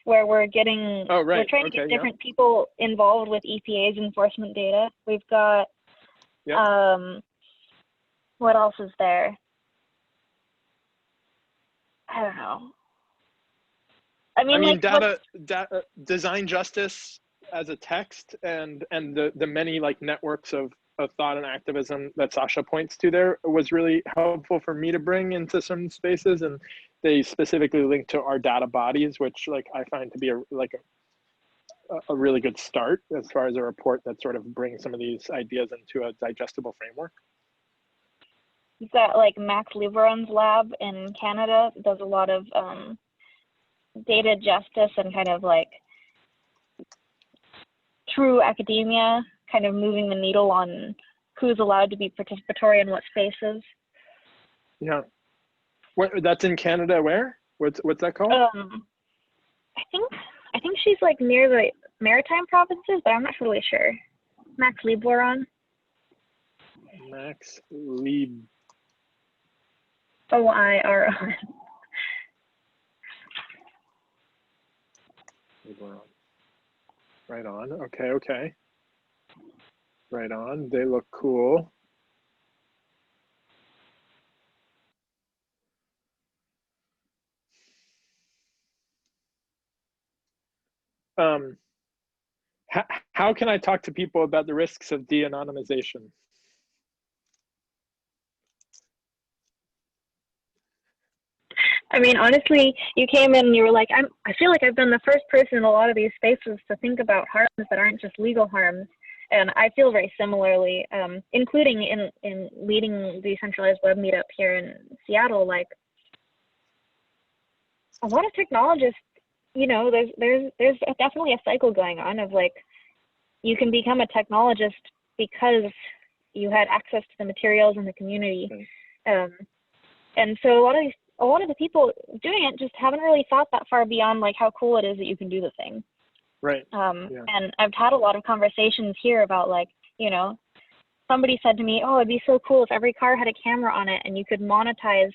where we're getting, Oh, right. we're trying to Okay, get yeah. different people involved with EPA's enforcement data. We've got, Yep. what else is there? I don't know. I mean, like, data, design justice as a text, and the many like networks of thought and activism that Sasha points to there was really helpful for me to bring into some spaces, and they specifically link to our data bodies, which like I find to be a really good start as far as a report that sort of brings some of these ideas into a digestible framework. you've got like Max Liveron's lab in Canada does a lot of data justice and kind of like true academia, kind of moving the needle on who's allowed to be participatory in what spaces. Yeah. That's in Canada, where? What's that called? I think she's like near the Maritime provinces, but I'm not really sure. Max Liveron. Max Lieb. OIRON. Right on. Okay. Right on. They look cool. How can I talk to people about the risks of de-anonymization? I mean, honestly, you came in and you were like, I feel like I've been the first person in a lot of these spaces to think about harms that aren't just legal harms. And I feel very similarly, including in leading the Decentralized Web meetup here in Seattle. Like, a lot of technologists, you know, there's definitely a cycle going on of like, you can become a technologist because you had access to the materials in the community. And so a lot of the people doing it just haven't really thought that far beyond like how cool it is that you can do the thing. Right. And I've had a lot of conversations here about like, you know, somebody said to me, oh, it'd be so cool if every car had a camera on it and you could monetize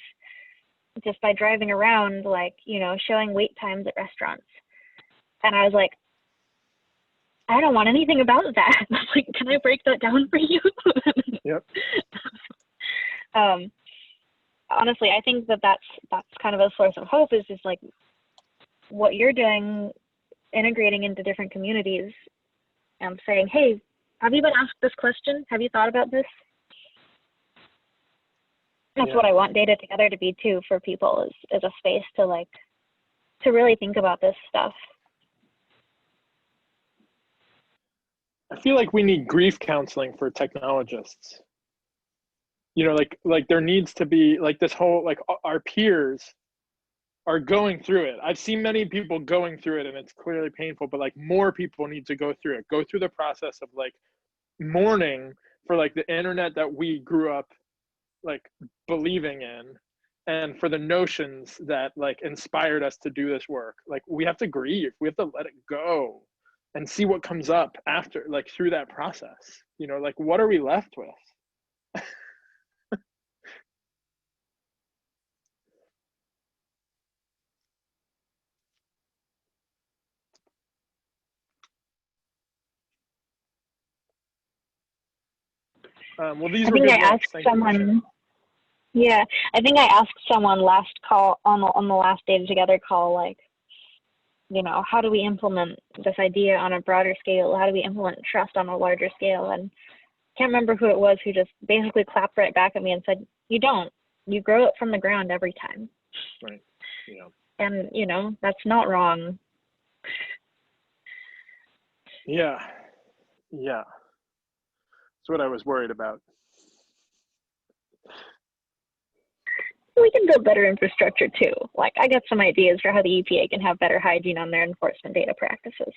just by driving around, like, you know, showing wait times at restaurants. And I was like, I don't want anything about that. Like, can I break that down for you? Yep. Honestly, I think that's kind of a source of hope, is just like what you're doing, integrating into different communities and saying, hey, have you been asked this question? Have you thought about this? That's what I want Data Together to be too, for people, is a space to really think about this stuff. I feel like we need grief counseling for technologists. You know, like there needs to be like this whole, like our peers are going through it. I've seen many people going through it and it's clearly painful, but like more people need to go through it, go through the process of like mourning for like the internet that we grew up like believing in, and for the notions that like inspired us to do this work. Like we have to grieve, we have to let it go and see what comes up after, like through that process. You know, like what are we left with? Well, these were good ones. Thank you. Yeah, I think I asked someone last call on the last Data Together call, like, you know, how do we implement this idea on a broader scale? How do we implement trust on a larger scale? And I can't remember who it was who just basically clapped right back at me and said, you don't. You grow it from the ground every time. Right. Yeah. And, you know, that's not wrong. Yeah. Yeah. That's what I was worried about. We can build better infrastructure too. Like, I got some ideas for how the EPA can have better hygiene on their enforcement data practices.